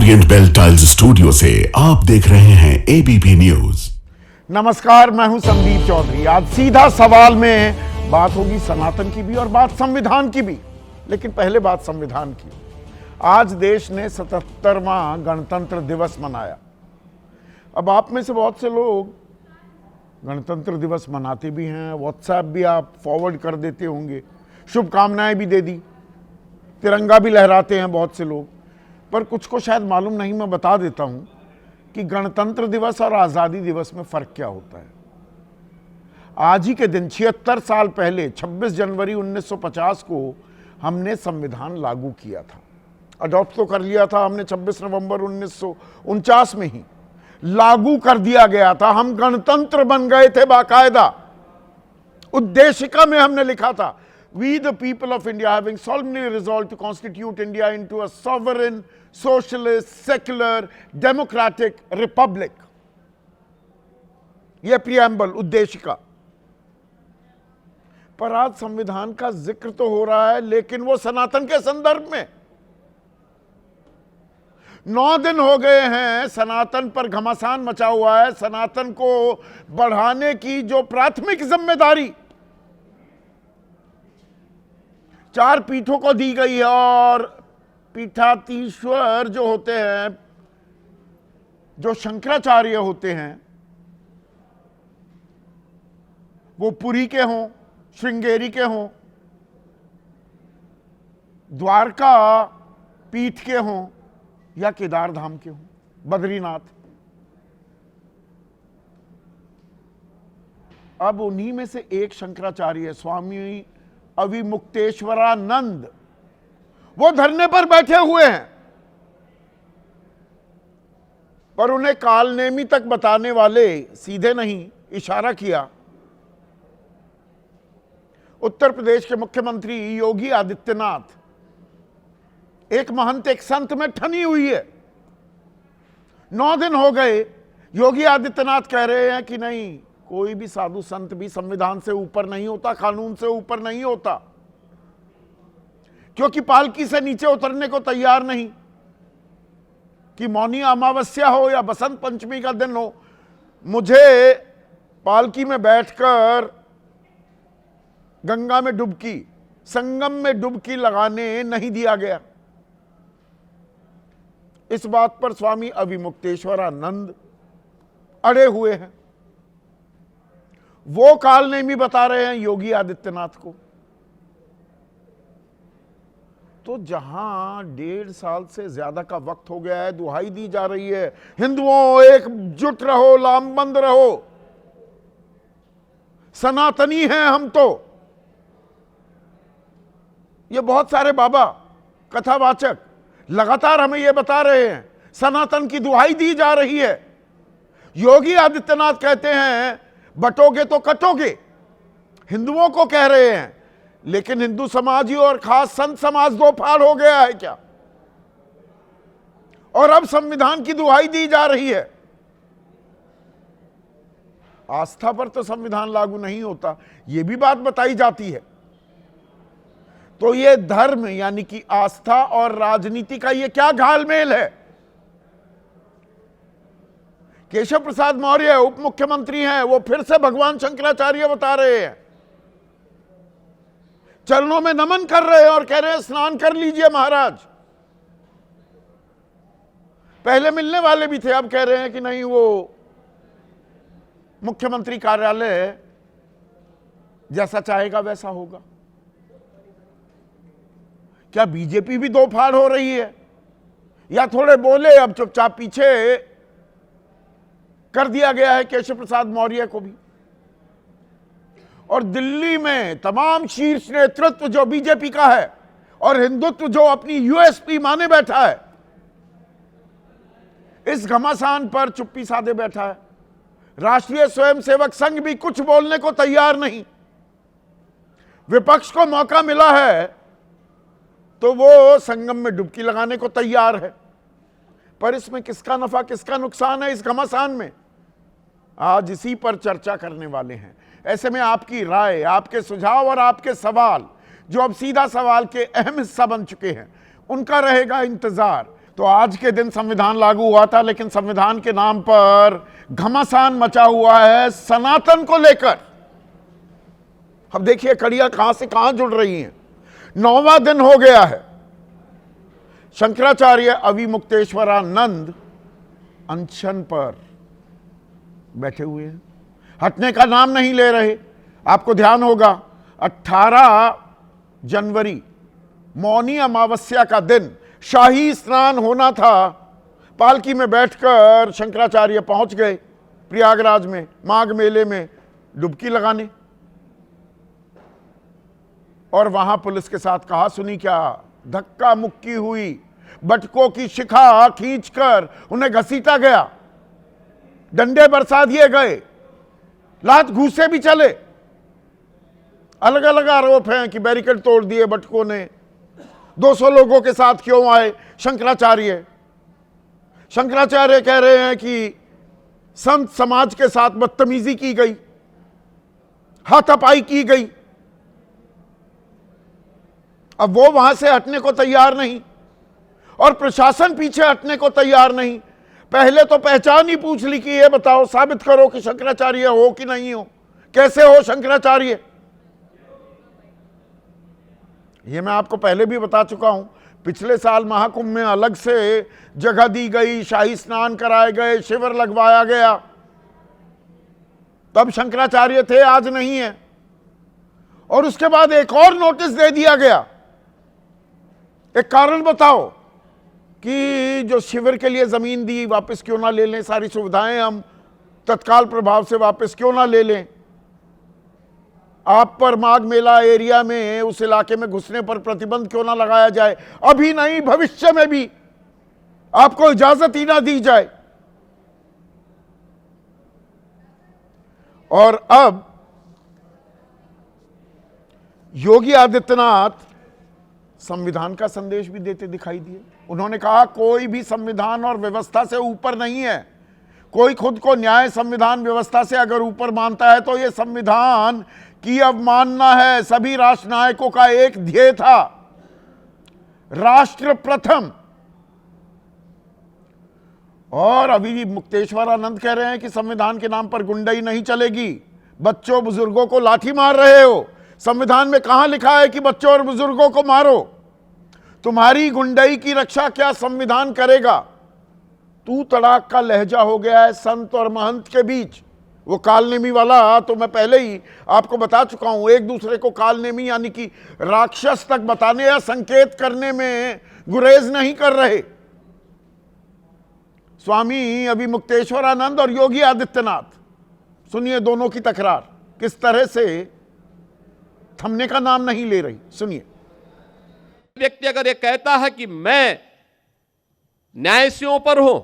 Orient bell tiles studio से आप देख रहे हैं एबीपी न्यूज। नमस्कार, मैं हूं संदीप चौधरी। आज सीधा सवाल में बात होगी सनातन की भी और बात संविधान की भी, लेकिन पहले बात संविधान की। आज देश ने 77वां गणतंत्र दिवस मनाया। अब आप में से बहुत से लोग गणतंत्र दिवस मनाते भी हैं, व्हाट्सएप भी आप फॉरवर्ड कर देते होंगे, शुभकामनाएं भी दे दी, तिरंगा भी लहराते हैं बहुत से लोग। पर कुछ को शायद मालूम नहीं, मैं बता देता हूं कि गणतंत्र दिवस और आज़ादी दिवस में फ़र्क क्या होता है। आज ही के दिन 76 साल पहले 26 जनवरी 1950 को हमने संविधान लागू किया था। अडॉप्ट तो कर लिया था हमने 26 नवंबर 1949 में ही लागू कर दिया गया था। हम गणतंत्र बन गए थे बाकायदा। उद्देशिका में हमने लिखा था, We the people of India having solemnly resolved to constitute India into a sovereign, socialist, secular, democratic republic. यह प्रियम्बल उद्देशिका। पर आज संविधान का जिक्र तो हो रहा है, लेकिन वो सनातन के संदर्भ में। 9 दिन हो गए हैं सनातन पर घमासान मचा हुआ है। सनातन को बढ़ाने की जो प्राथमिक जिम्मेदारी 4 पीठों को दी गई है, और पीठाधीश्वर जो होते हैं, जो शंकराचार्य होते हैं, वो पुरी के हों, श्रृंगेरी के हों, द्वारका पीठ के हों या केदारधाम के हों, बद्रीनाथ। अब उन्हीं में से एक शंकराचार्य स्वामी अविमुक्तेश्वरानंद वो धरने पर बैठे हुए हैं, पर उन्हें कालनेमी तक बताने वाले सीधे नहीं, इशारा किया। उत्तर प्रदेश के मुख्यमंत्री योगी आदित्यनाथ एक महंत, एक संत में ठनी हुई है। 9 दिन हो गए, योगी आदित्यनाथ कह रहे हैं कि नहीं, कोई भी साधु संत भी संविधान से ऊपर नहीं होता, कानून से ऊपर नहीं होता, क्योंकि पालकी से नीचे उतरने को तैयार नहीं। कि मौनी अमावस्या हो या बसंत पंचमी का दिन हो, मुझे पालकी में बैठकर गंगा में डुबकी, संगम में डुबकी लगाने नहीं दिया गया। इस बात पर स्वामी अविमुक्तेश्वरानंद अड़े हुए हैं। वो कालनेमी बता रहे हैं योगी आदित्यनाथ को। तो जहां 1.5 साल से ज्यादा का वक्त हो गया है, दुहाई दी जा रही है, हिंदुओं एकजुट रहो, लामबंद रहो, सनातनी हैं हम। तो ये बहुत सारे बाबा, कथावाचक लगातार हमें ये बता रहे हैं, सनातन की दुहाई दी जा रही है। योगी आदित्यनाथ कहते हैं बटोगे तो कटोगे, हिंदुओं को कह रहे हैं। लेकिन हिंदू समाज ही और खास संत समाज 2 फाड़ हो गया है क्या? और अब संविधान की दुहाई दी जा रही है। आस्था पर तो संविधान लागू नहीं होता, यह भी बात बताई जाती है। तो यह धर्म यानी कि आस्था और राजनीति का यह क्या घालमेल है? केशव प्रसाद मौर्य उप मुख्यमंत्री हैं, वो फिर से भगवान शंकराचार्य बता रहे हैं, चरणों में नमन कर रहे हैं और कह रहे हैं स्नान कर लीजिए महाराज। पहले मिलने वाले भी थे, अब कह रहे हैं कि नहीं, वो मुख्यमंत्री कार्यालय जैसा चाहेगा वैसा होगा। क्या बीजेपी भी 2 फाड़ हो रही है? या थोड़े बोले, अब चुपचाप पीछे कर दिया गया है केशव प्रसाद मौर्य को भी। और दिल्ली में तमाम शीर्ष नेतृत्व जो बीजेपी का है और हिंदुत्व जो अपनी यूएसपी माने बैठा है, इस घमासान पर चुप्पी साधे बैठा है। राष्ट्रीय स्वयंसेवक संघ भी कुछ बोलने को तैयार नहीं। विपक्ष को मौका मिला है तो वो संगम में डुबकी लगाने को तैयार है। पर इसमें किसका नफा, किसका नुकसान है इस घमासान में? आज इसी पर चर्चा करने वाले हैं। ऐसे में आपकी राय, आपके सुझाव और आपके सवाल, जो अब सीधा सवाल के अहम हिस्सा बन चुके हैं, उनका रहेगा इंतजार। तो आज के दिन संविधान लागू हुआ था, लेकिन संविधान के नाम पर घमासान मचा हुआ है सनातन को लेकर। अब देखिए कड़ियां कहां से कहां जुड़ रही हैं। 9वां दिन हो गया है, शंकराचार्य अविमुक्तेश्वरानंद अनशन पर बैठे हुए हैं, हटने का नाम नहीं ले रहे। आपको ध्यान होगा 18 जनवरी मौनी अमावस्या का दिन शाही स्नान होना था। पालकी में बैठकर शंकराचार्य पहुंच गए प्रयागराज में माघ मेले में डुबकी लगाने, और वहां पुलिस के साथ कहा सुनी क्या, धक्का मुक्की हुई, बटकों की शिखा खींचकर उन्हें घसीटा गया, डंडे बरसा दिए गए, लात घूसे भी चले। अलग अलग आरोप हैं कि बैरिकेड तोड़ दिए बटकों ने। 200 लोगों के साथ क्यों आए शंकराचार्य? शंकराचार्य कह रहे हैं कि संत समाज के साथ बदतमीजी की गई, हाथापाई की गई। अब वो वहां से हटने को तैयार नहीं और प्रशासन पीछे हटने को तैयार नहीं। पहले तो पहचान ही पूछ ली कि ये बताओ, साबित करो कि शंकराचार्य हो कि नहीं हो, कैसे हो शंकराचार्य। ये मैं आपको पहले भी बता चुका हूं। पिछले साल महाकुंभ में अलग से जगह दी गई, शाही स्नान कराए गए, शिविर लगवाया गया, तब शंकराचार्य थे, आज नहीं है। और उसके बाद एक और नोटिस दे दिया गया। एक कारण बताओ कि जो शिविर के लिए जमीन दी वापस क्यों ना ले लें, सारी सुविधाएं हम तत्काल प्रभाव से वापस क्यों ना ले लें। आप पर माघ मेला एरिया में उस इलाके में घुसने पर प्रतिबंध क्यों ना लगाया जाए, अभी नहीं भविष्य में भी आपको इजाजत ही ना दी जाए। और अब योगी आदित्यनाथ संविधान का संदेश भी देते दिखाई दिए। उन्होंने कहा कोई भी संविधान और व्यवस्था से ऊपर नहीं है। कोई खुद को न्याय संविधान व्यवस्था से अगर ऊपर मानता है तो यह संविधान की अवमानना है। सभी राष्ट्र नायकों का एक ध्येय था, राष्ट्र प्रथम। और अभी मुक्तेश्वरानंद कह रहे हैं कि संविधान के नाम पर गुंडाई नहीं चलेगी। बच्चों बुजुर्गों को लाठी मार रहे हो, संविधान में कहां लिखा है कि बच्चों और बुजुर्गों को मारो? तुम्हारी गुंडाई की रक्षा क्या संविधान करेगा? तू तड़ाक का लहजा हो गया है संत और महंत के बीच। वो कालनेमी वाला तो मैं पहले ही आपको बता चुका हूं, एक दूसरे को कालनेमी यानी कि राक्षस तक बताने या संकेत करने में गुरेज नहीं कर रहे। स्वामी अविमुक्तेश्वरानंद और योगी आदित्यनाथ, सुनिए दोनों की तकरार किस तरह से थमने का नाम नहीं ले रही। सुनिए। व्यक्ति अगर ये कहता है कि मैं न्याय से ऊपर हूं,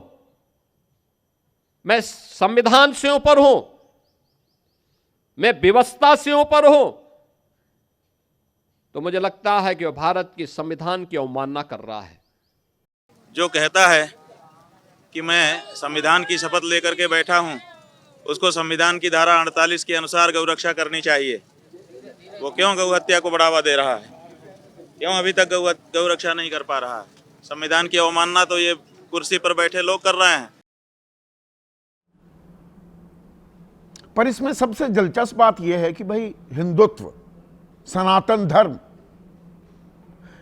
मैं संविधान से ऊपर हूं, मैं व्यवस्था से ऊपर हूं, तो मुझे लगता है कि वह भारत की संविधान की अवमानना कर रहा है। जो कहता है कि मैं संविधान की शपथ लेकर के बैठा हूं, उसको संविधान की धारा 48 के अनुसार गौरक्षा करनी चाहिए। वो क्यों गौ हत्या को बढ़ावा दे रहा है? क्यों अभी तक गौरक्षा नहीं कर पा रहा है? संविधान की अवमानना तो ये कुर्सी पर बैठे लोग कर रहे हैं। पर इसमें सबसे दिलचस्प बात यह है कि भाई हिंदुत्व, सनातन धर्म,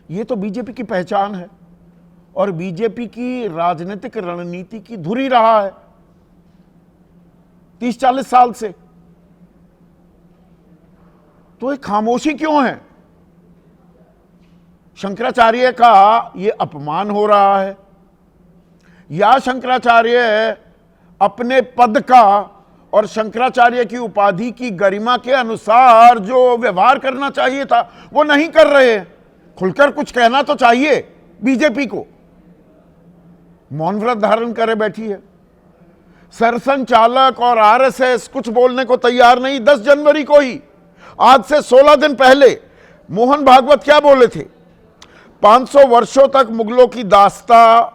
ये तो बीजेपी की पहचान है और बीजेपी की राजनीतिक रणनीति की धुरी रहा है 30-40 साल से। तो ये खामोशी क्यों है? शंकराचार्य का ये अपमान हो रहा है या शंकराचार्य अपने पद का और शंकराचार्य की उपाधि की गरिमा के अनुसार जो व्यवहार करना चाहिए था वो नहीं कर रहे हैं? खुलकर कुछ कहना तो चाहिए बीजेपी को। मौन व्रत धारण करे बैठी है। सरसंचालक और आरएसएस कुछ बोलने को तैयार नहीं। 10 जनवरी को ही, आज से 16 दिन पहले, मोहन भागवत क्या बोले थे? 500 वर्षों तक मुगलों की दास्ता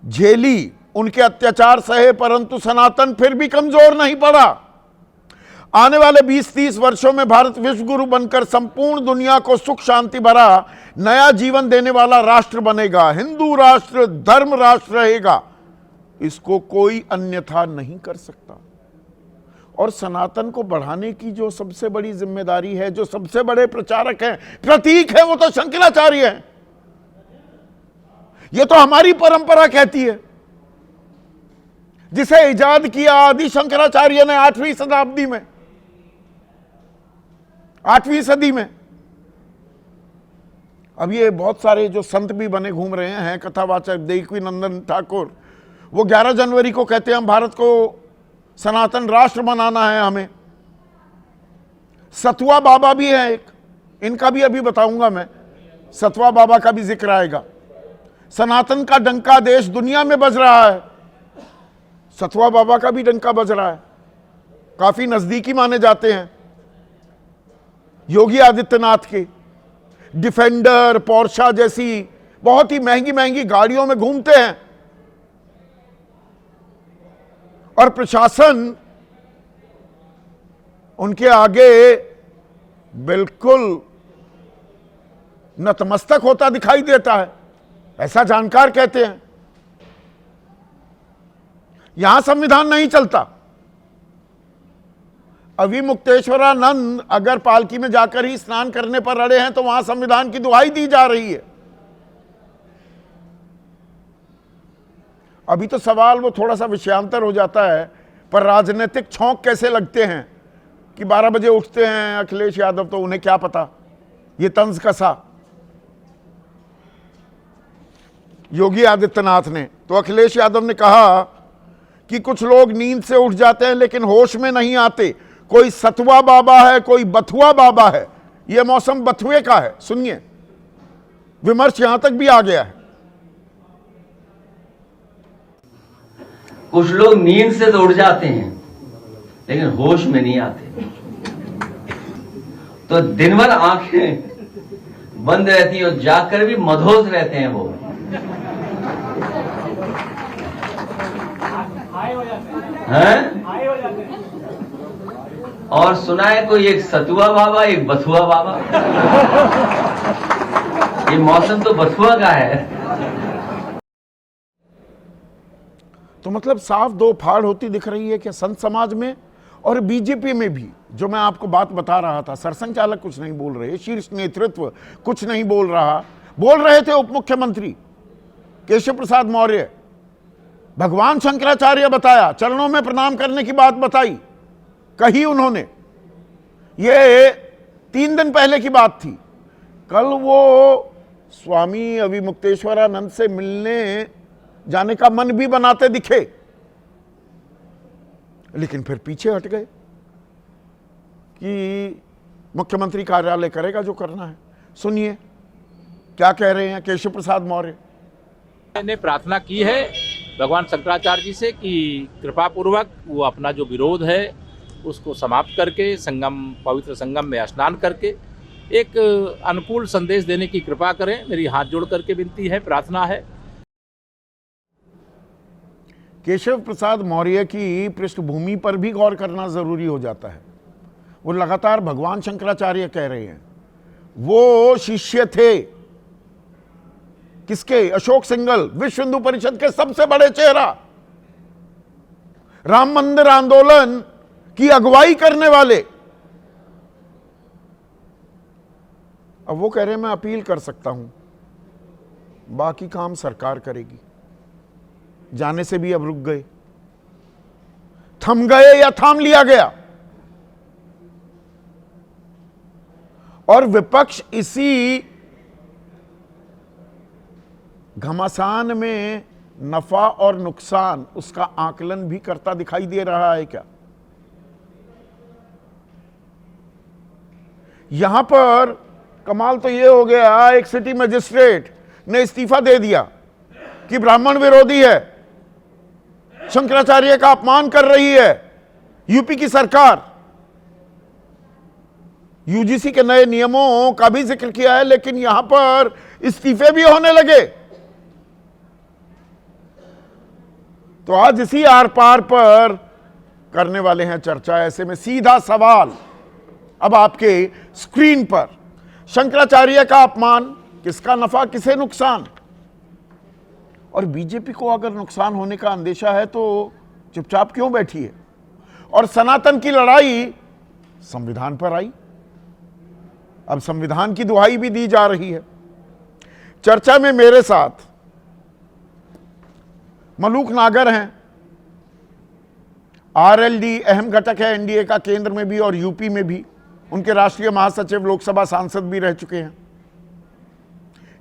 झेली, उनके अत्याचार सहे, परंतु सनातन फिर भी कमजोर नहीं पड़ा। आने वाले 20-30 वर्षों में भारत विश्व गुरु बनकर संपूर्ण दुनिया को सुख शांति भरा नया जीवन देने वाला राष्ट्र बनेगा। हिंदू राष्ट्र धर्म राष्ट्र रहेगा, इसको कोई अन्यथा नहीं कर सकता। और सनातन को बढ़ाने की जो सबसे बड़ी जिम्मेदारी है, जो सबसे बड़े प्रचारक हैं, प्रतीक है, वो तो शंकराचार्य हैं। ये तो हमारी परंपरा कहती है, जिसे इजाद किया आदि शंकराचार्य ने 8वीं शताब्दी में, 8वीं सदी में। अब ये बहुत सारे जो संत भी बने घूम रहे हैं, कथावाचक देवकी नंदन ठाकुर, वो 11 जनवरी को कहते हैं हम भारत को सनातन राष्ट्र बनाना है हमें। सतुआ बाबा भी है एक, इनका भी अभी बताऊंगा मैं, सतुआ बाबा का भी जिक्र आएगा। सनातन का डंका देश दुनिया में बज रहा है, सतुआ बाबा का भी डंका बज रहा है, काफी नजदीकी माने जाते हैं योगी आदित्यनाथ के। डिफेंडर, पोर्शा जैसी बहुत ही महंगी महंगी गाड़ियों में घूमते हैं और प्रशासन उनके आगे बिल्कुल नतमस्तक होता दिखाई देता है, ऐसा जानकार कहते हैं। यहां संविधान नहीं चलता। अभी मुक्तेश्वरानंद अगर पालकी में जाकर ही स्नान करने पर अड़े हैं तो वहां संविधान की दुहाई दी जा रही है। अभी तो सवाल वो थोड़ा सा विषयांतर हो जाता है, पर राजनीतिक छौंक कैसे लगते हैं कि 12 बजे उठते हैं अखिलेश यादव, तो उन्हें क्या पता ये तंज कसा योगी आदित्यनाथ ने। तो अखिलेश यादव ने कहा कि कुछ लोग नींद से उठ जाते हैं लेकिन होश में नहीं आते। कोई सतुआ बाबा है, कोई बथुआ बाबा है। यह मौसम बथुए का है, सुनिए, विमर्श यहां तक भी आ गया है। कुछ लोग नींद से तो उठ जाते हैं लेकिन होश में नहीं आते, तो दिन भर आंखें बंद रहती हैं और जागकर भी मदहोश रहते हैं वो। हैं? और सुना है कोई एक सतुआ बाबा, एक बथुआ बाबा। ये मौसम तो बथुआ का है। तो मतलब साफ दो फाड़ होती दिख रही है कि संत समाज में और बीजेपी में भी। जो मैं आपको बात बता रहा था, सरसंघ चालक कुछ नहीं बोल रहे, शीर्ष नेतृत्व कुछ नहीं बोल रहा। बोल रहे थे उप मुख्यमंत्री केशव प्रसाद मौर्य, भगवान शंकराचार्य बताया, चरणों में प्रणाम करने की बात बताई, कही उन्होंने। ये 3 दिन पहले की बात थी। कल वो स्वामी अविमुक्तेश्वरानंद से मिलने जाने का मन भी बनाते दिखे, लेकिन फिर पीछे हट गए कि मुख्यमंत्री कार्यालय करेगा जो करना है। सुनिए क्या कह रहे हैं केशव प्रसाद मौर्य। मैंने प्रार्थना की है भगवान शंकराचार्य जी से कि कृपा पूर्वक वो अपना जो विरोध है उसको समाप्त करके संगम, पवित्र संगम में स्नान करके एक अनुकूल संदेश देने की कृपा करें। मेरी हाथ जोड़ करके विनती है, प्रार्थना है। केशव प्रसाद मौर्य की पृष्ठभूमि पर भी गौर करना जरूरी हो जाता है। वो लगातार भगवान शंकराचार्य कह रहे हैं। वो शिष्य थे किसके? अशोक सिंघल, विश्व हिंदू परिषद के सबसे बड़े चेहरा, राम मंदिर आंदोलन की अगुवाई करने वाले। अब वो कह रहे हैं मैं अपील कर सकता हूं, बाकी काम सरकार करेगी। जाने से भी अब रुक गए, थम गए या थाम लिया गया। और विपक्ष इसी घमासान में नफा और नुकसान उसका आकलन भी करता दिखाई दे रहा है क्या? यहां पर कमाल तो यह हो गया, एक सिटी मजिस्ट्रेट ने इस्तीफा दे दिया कि ब्राह्मण विरोधी है, शंकराचार्य का अपमान कर रही है यूपी की सरकार। यूजीसी के नए नियमों का भी जिक्र किया है, लेकिन यहां पर इस्तीफे भी होने लगे। तो आज इसी आर पार पर करने वाले हैं चर्चा। ऐसे में सीधा सवाल अब आपके स्क्रीन पर, शंकराचार्य का अपमान, किसका नफा किसे नुकसान? और बीजेपी को अगर नुकसान होने का अंदेशा है तो चुपचाप क्यों बैठी है? और सनातन की लड़ाई संविधान पर आई, अब संविधान की दुहाई भी दी जा रही है। चर्चा में मेरे साथ मलूक नागर हैं, आरएलडी अहम घटक है एनडीए का, केंद्र में भी और यूपी में भी। उनके राष्ट्रीय महासचिव, लोकसभा सांसद भी रह चुके हैं।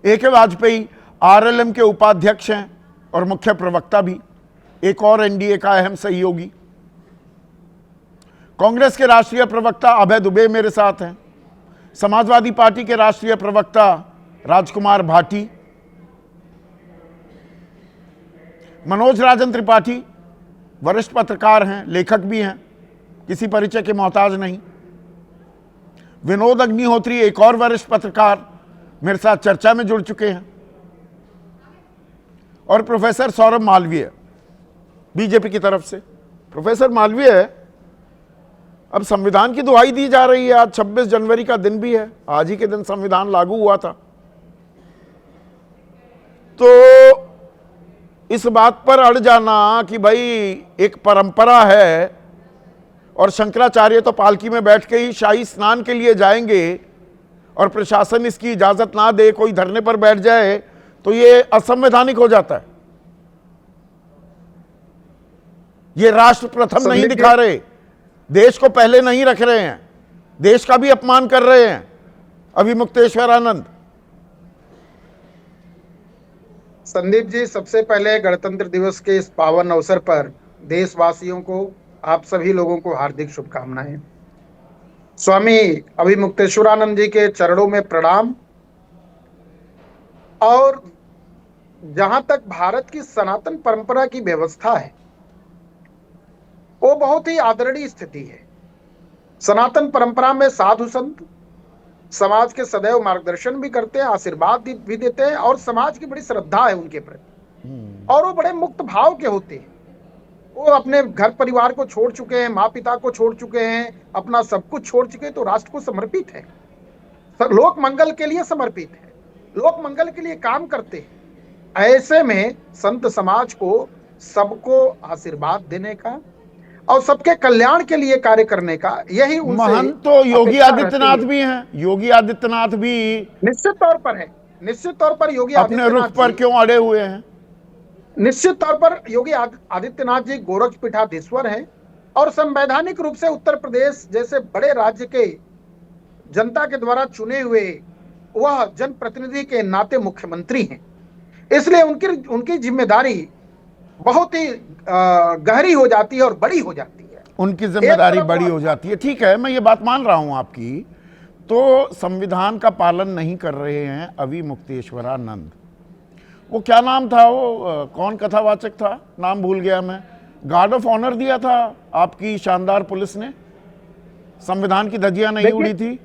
AK वाजपेयी आरएलएम के उपाध्यक्ष हैं और मुख्य प्रवक्ता भी, एक और एनडीए का अहम सहयोगी। कांग्रेस के राष्ट्रीय प्रवक्ता अभय दुबे मेरे साथ हैं, समाजवादी पार्टी के राष्ट्रीय प्रवक्ता राजकुमार भाटी, मनोज राजन त्रिपाठी वरिष्ठ पत्रकार हैं, लेखक भी हैं, किसी परिचय के मोहताज नहीं। विनोद अग्निहोत्री एक और वरिष्ठ पत्रकार मेरे साथ चर्चा में जुड़ चुके हैं। और प्रोफेसर सौरभ मालवीय बीजेपी की तरफ से। प्रोफेसर मालवीय, अब संविधान की दुहाई दी जा रही है। आज 26 जनवरी का दिन भी है, आज ही के दिन संविधान लागू हुआ था। तो इस बात पर अड़ जाना कि भाई एक परंपरा है और शंकराचार्य तो पालकी में बैठ के ही शाही स्नान के लिए जाएंगे और प्रशासन इसकी इजाजत ना दे, कोई धरने पर बैठ जाए तो ये असंवैधानिक हो जाता है। ये राष्ट्र प्रथम नहीं दिखा रहे, देश को पहले नहीं रख रहे हैं, देश का भी अपमान कर रहे हैं अभिमुक्तेश्वरानंद। संदीप जी, सबसे पहले गणतंत्र दिवस के इस पावन अवसर पर देशवासियों को, आप सभी लोगों को हार्दिक शुभकामनाएं। स्वामी अभिमुक्तेश्वरानंद जी के चरणों में प्रणाम। और जहां तक भारत की सनातन परंपरा की व्यवस्था है, वो बहुत ही आदरणीय स्थिति है। सनातन परंपरा में साधु संत समाज के सदैव मार्गदर्शन भी करते हैं, आशीर्वाद भी देते हैं और समाज की बड़ी श्रद्धा है उनके प्रति। और वो बड़े मुक्त भाव के होते हैं। वो अपने घर परिवार को छोड़ चुके हैं, माँ पिता को छोड़ चुके हैं, अपना सब कुछ छोड़ चुके हैं, तो राष्ट्र को समर्पित है, लोक मंगल के लिए समर्पित है, लोक मंगल के लिए काम करते हैं। ऐसे में संत समाज को सबको आशीर्वाद देने का और सबके कल्याण के लिए कार्य करने का, यही उनसे महंत तो योगी आदित्यनाथ भी हैं। योगी आदित्यनाथ भी निश्चित तौर पर है, निश्चित तौर पर योगी अपने रुख पर क्यों अड़े हुए हैं? निश्चित तौर पर योगी आदित्यनाथ जी गोरक्ष पीठाधीश्वर हैं और संवैधानिक रूप से उत्तर प्रदेश जैसे बड़े राज्य के जनता के द्वारा चुने हुए वह जनप्रतिनिधि के नाते मुख्यमंत्री हैं। इसलिए उनकी जिम्मेदारी बहुत ही गहरी हो जाती है और बड़ी हो जाती है। उनकी जिम्मेदारी बड़ी हो जाती है, ठीक है, मैं ये बात मान रहा हूं आपकी। तो संविधान का पालन नहीं कर रहे हैं अभिमुक्तेश्वरानंद। वो क्या नाम था, वो कौन कथावाचक था, नाम भूल गया मैं। गार्ड ऑफ ऑनर दिया था आपकी शानदार पुलिस ने, संविधान की धज्जियां नहीं उड़ी थी।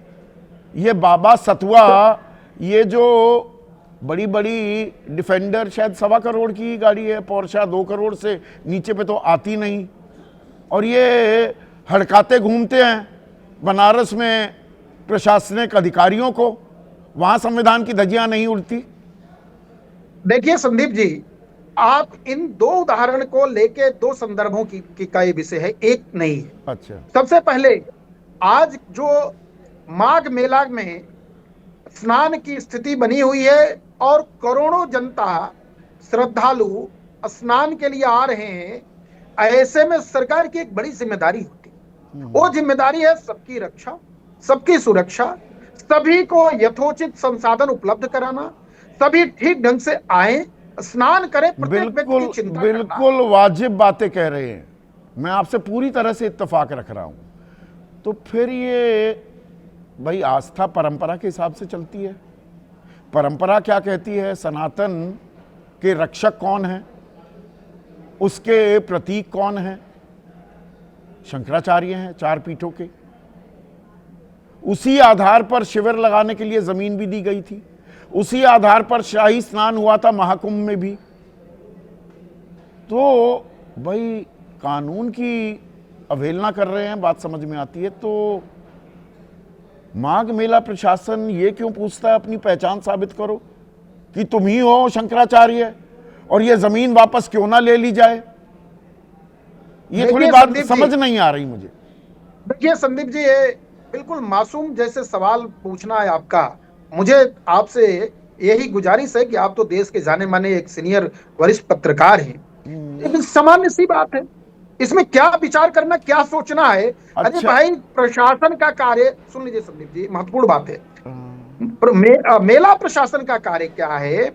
ये बाबा सतुआ, ये जो बड़ी बड़ी डिफेंडर शायद 1.25 करोड़ की गाड़ी है, पोर्शा 2 करोड़ से नीचे पे तो आती नहीं, और ये हड़काते घूमते हैं बनारस में प्रशासनिक अधिकारियों को, वहां संविधान की धज्जियां नहीं उड़ती। देखिए संदीप जी, आप इन 2 उदाहरण को लेके 2 संदर्भों की का ये विषय है, एक नहीं है। अच्छा, सबसे सबसे पहले आज जो माघ मेला में स्नान की स्थिति बनी हुई है और करोड़ों जनता श्रद्धालु स्नान के लिए आ रहे हैं, ऐसे में सरकार की एक बड़ी जिम्मेदारी होती है। वो जिम्मेदारी है सबकी रक्षा, सबकी सुरक्षा, सभी को यथोचित संसाधन उपलब्ध कराना, सभी ठीक ढंग से आए, स्नान करें, प्रत्येक व्यक्ति की चिंता करना। बिल्कुल वाजिब बातें कह रहे हैं, मैं आपसे पूरी तरह से इत्तेफाक रख रहा हूं। तो फिर ये भाई आस्था परंपरा के हिसाब से चलती है। परंपरा क्या कहती है, सनातन के रक्षक कौन है, उसके प्रतीक कौन है? शंकराचार्य हैं 4 पीठों के। उसी आधार पर शिविर लगाने के लिए जमीन भी दी गई थी, उसी आधार पर शाही स्नान हुआ था महाकुंभ में भी। तो भाई कानून की अवहेलना कर रहे हैं, बात समझ में आती है। तो माघ मेला प्रशासन ये क्यों पूछता है अपनी पहचान साबित करो कि तुम ही हो शंकराचार्य, और ये जमीन वापस क्यों ना ले ली जाए? ये थोड़ी बात समझ नहीं आ रही मुझे। देखिए संदीप जी, ये बिल्कुल मासूम जैसे सवाल पूछना है आपका। मुझे आपसे यही गुजारिश है कि आप तो देश के जाने माने एक सीनियर वरिष्ठ पत्रकार हैं, लेकिन सामान्य सी बात है, इसमें क्या विचार करना, क्या सोचना है? अरे भाई, प्रशासन का कार्य सुन लीजिए संदीप जी, महत्वपूर्ण बात है। मेला प्रशासन का कार्य क्या है?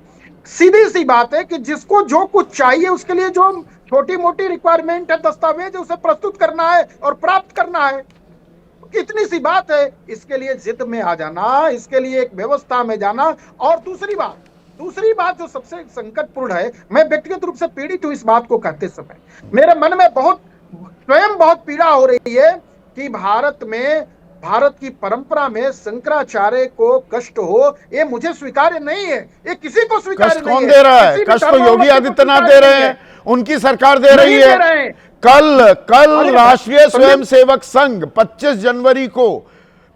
सीधी सी बात है कि जिसको जो कुछ चाहिए उसके लिए जो छोटी मोटी रिक्वायरमेंट है, दस्तावेज, उसे प्रस्तुत करना है और प्राप्त करना है। इतनी सी बात है। इसके लिए जिद में आ जाना, इसके लिए एक व्यवस्था में जाना। और दूसरी बात जो सबसे संकटपूर्ण है, मैं व्यक्तिगत रूप से पीड़ित हूं इस बात को कहते समय। मेरे मन में स्वयं बहुत पीड़ा हो रही है कि भारत की परंपरा में शंकराचार्य को कष्ट हो, ये मुझे स्वीकार्य नहीं है। ये किसी को स्वीकार्य नहीं है। कष्ट कौन दे रहा है? कष्ट तो योगी आदित्यनाथ दे रहे हैं, उनकी सरकार दे रही है। कल राष्ट्रीय स्वयंसेवक संघ 25 जनवरी को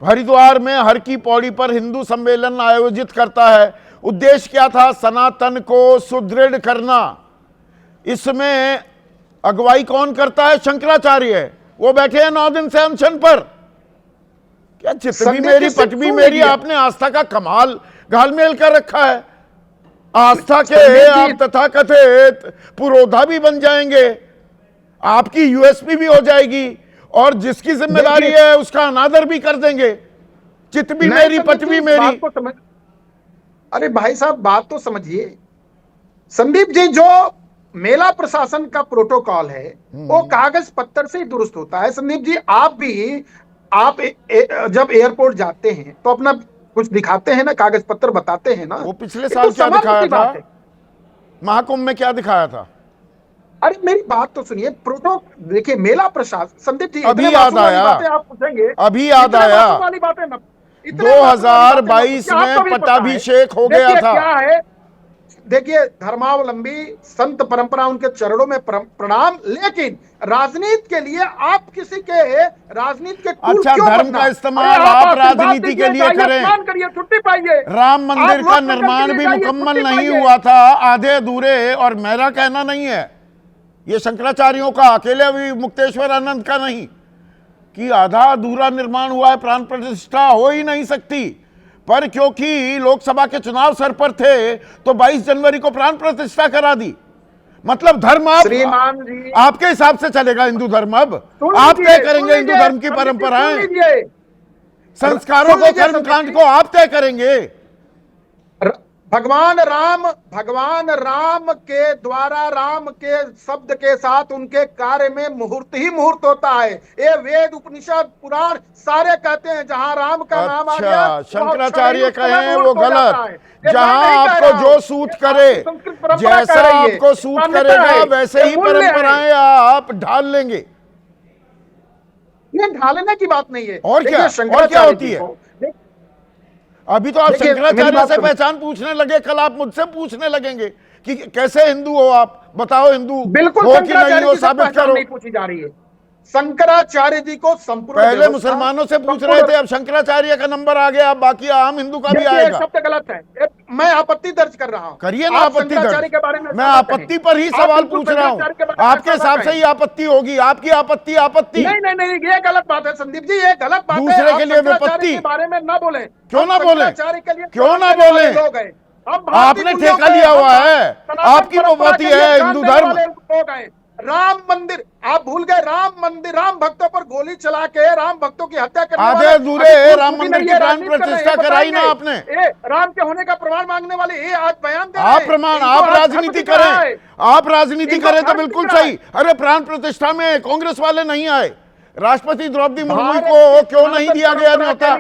हरिद्वार में हर की पौड़ी पर हिंदू सम्मेलन आयोजित करता है। उद्देश्य क्या था? सनातन को सुदृढ़ करना। इसमें अगुवाई कौन करता है? शंकराचार्य। वो बैठे हैं 9 दिन से अनशन पर। क्या चितवी मेरी पटवी मेरी, आपने आस्था का कमाल घालमेल कर रखा है। आस्था के आप तथाकथित पुरोधा भी बन जाएंगे, आपकी यूएसपी भी हो जाएगी, और जिसकी जिम्मेदारी है उसका अनादर भी कर देंगे। चितवी मेरी पटवी मेरी। अरे भाई साहब, बात तो समझिए संदीप जी। जो मेला प्रशासन का प्रोटोकॉल है वो कागज पत्तर से ही दुरुस्त होता है। संदीप जी, आप जब एयरपोर्ट जाते हैं तो अपना कुछ दिखाते हैं ना, कागज पत्र बताते हैं ना। वो पिछले साल क्या दिखाया था? महाकुंभ में क्या दिखाया था? अरे मेरी बात तो सुनिए। देखिए, मेला प्रशासन, संदीप जी, अभी याद आया, आप पूछेंगे, अभी याद आया, वाली बातें 2022 में पट्टाभिषेक हो गया था। क्या है? देखिए, धर्मावलंबी संत परंपरा, उनके चरणों में प्रणाम, लेकिन राजनीति के लिए आप किसी के राजनीति के अच्छा, धर्म का इस्तेमाल आप राजनीति के लिए करें। छुट्टी पाइए। राम मंदिर का निर्माण भी मुकम्मल नहीं हुआ था, आधे अधूरे, और मेरा कहना नहीं है, ये शंकराचार्यों का अकेले भी, मुक्तेश्वर आनंद का नहीं, कि आधा अधूरा निर्माण हुआ है। प्राण प्रतिष्ठा हो ही नहीं सकती, पर क्योंकि लोकसभा के चुनाव सर पर थे तो 22 जनवरी को प्राण प्रतिष्ठा करा दी। मतलब धर्म आपके हिसाब से चलेगा। हिंदू धर्म अब आप तय करेंगे, हिंदू धर्म की परंपराएं, संस्कारों को, कर्मकांड को आप तय करेंगे। भगवान राम के द्वारा, राम के शब्द के साथ उनके कार्य में मुहूर्त ही मुहूर्त होता है। ये वेद, उपनिषद, पुराण सारे कहते हैं जहां राम का नाम आ गया, शंकराचार्य कहें वो गलत। जहां आपको जो सूट करे, जैसा आपको सूट करेगा वैसे ही परंपराएं आप ढाल लेंगे। ये ढालने की बात नहीं है। और क्या होती है? अभी तो आप शंकराचार्य से पहचान पूछने लगे, कल आप मुझसे पूछने लगेंगे कि कैसे हिंदू हो आप, बताओ हिंदू बिल्कुल हो कि नहीं हो, साबित करो। नहीं पूछी जा रही है शंकराचार्य जी को संपूर्ण। पहले मुसलमानों से पूछ रहे थे, अब शंकराचार्य का नंबर आ गया, अब बाकी आम हिंदू का भी आएगा। शब्द गलत है, मैं आपत्ति दर्ज कर रहा हूँ। करिए ना आपत्ति दर्ज, मैं आपत्ति पर ही सवाल पूछ रहा हूँ। आपके हिसाब से ही आपत्ति होगी, आपकी आपत्ति नहीं, ये गलत बात है संदीप जी, ये गलत बात है। दूसरे के लिए विपत्ति के बारे में ना बोले। क्यों ना बोले? क्यों ना बोले? आपने ठेका लिया हुआ है, आपकी विपत्ति है हिंदू धर्म। राम मंदिर आप भूल गए? राम मंदिर, राम भक्तों पर गोली चला के राम भक्तों की हत्या करने आधे अधूरे राम मंदिर की प्राण प्रतिष्ठा कराई ना आपने। राम के होने का प्रमाण मांगने वाले ये आज बयान दे रहे हैं। आप प्रमाण, आप राजनीति करें, आप राजनीति करें तो बिल्कुल सही। अरे प्राण प्रतिष्ठा में कांग्रेस वाले नहीं आए। राष्ट्रपति द्रौपदी मुर्मू को क्यों नहीं दिया गया न्योता?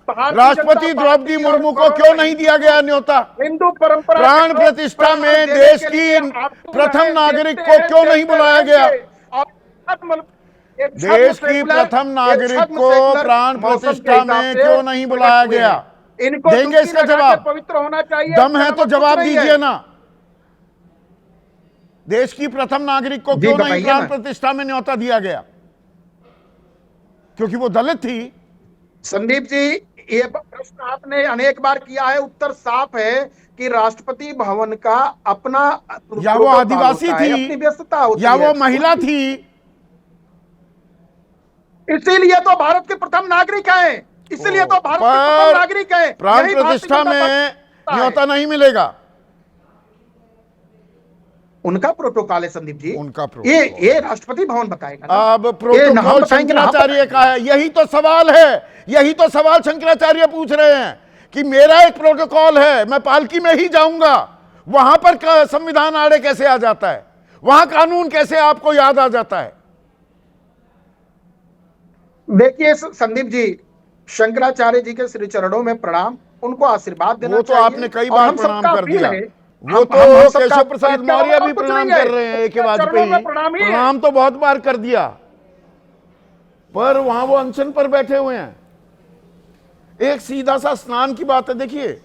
राष्ट्रपति द्रौपदी मुर्मू को क्यों नहीं दिया गया न्योता? हिंदू परंपरा प्राण प्रतिष्ठा में देश की प्रथम नागरिक को क्यों नहीं बुलाया गया? देश की प्रथम नागरिक को प्राण प्रतिष्ठा में क्यों नहीं बुलाया गया? देंगे इसका जवाब? पवित्र होना चाहिए। दम है तो जवाब दीजिए ना। देश की प्रथम नागरिक को क्यों नहीं प्राण प्रतिष्ठा में न्योता दिया गया? क्योंकि वो दलित थी। संदीप जी, ये प्रश्न आपने अनेक बार किया है, उत्तर साफ है कि राष्ट्रपति भवन का अपना या वो आदिवासी थी, अपनी व्यस्तता होती या है, वो महिला थी। इसीलिए तो भारत के प्रथम नागरिक हैं, इसलिए तो भारत के प्रथम नागरिक हैं। प्राण यही भारतीय प्रतिष्ठा जनता में पार्टी है। न्योता नहीं मिलेगा। उनका प्रोटोकॉल है संदीप जी, उनका ये राष्ट्रपति भवन बताएगा ना। अब ये प्रोटोकॉल हम बताएंगे ना, हम शंकराचार्य का है। यही तो सवाल है, यही तो सवाल शंकराचार्य पूछ रहे हैं कि मेरा एक प्रोटोकॉल है, मैं पालकी में ही जाऊंगा, वहां पर संविधान आड़े कैसे आ जाता है, वहां कानून कैसे आपको याद आ जाता है। देखिए संदीप जी, शंकराचार्य जी के श्री चरणों में प्रणाम, उनको आशीर्वाद देना वो तो चाहिए। आपने कई और बार हम प्रणाम सबका कर अपील दिया। है, वो तो हम सबका केशव प्रसाद इसके मौर्य अलावा भी कुछ प्रणाम नहीं है। कर रहे हैं ए के उसके चरणों में वाजपेयी। प्रणाम ही है। प्रणाम तो बहुत बार कर दिया, पर वहां वो अनशन पर बैठे हुए हैं। एक सीधा सा स्नान की बात है। देखिए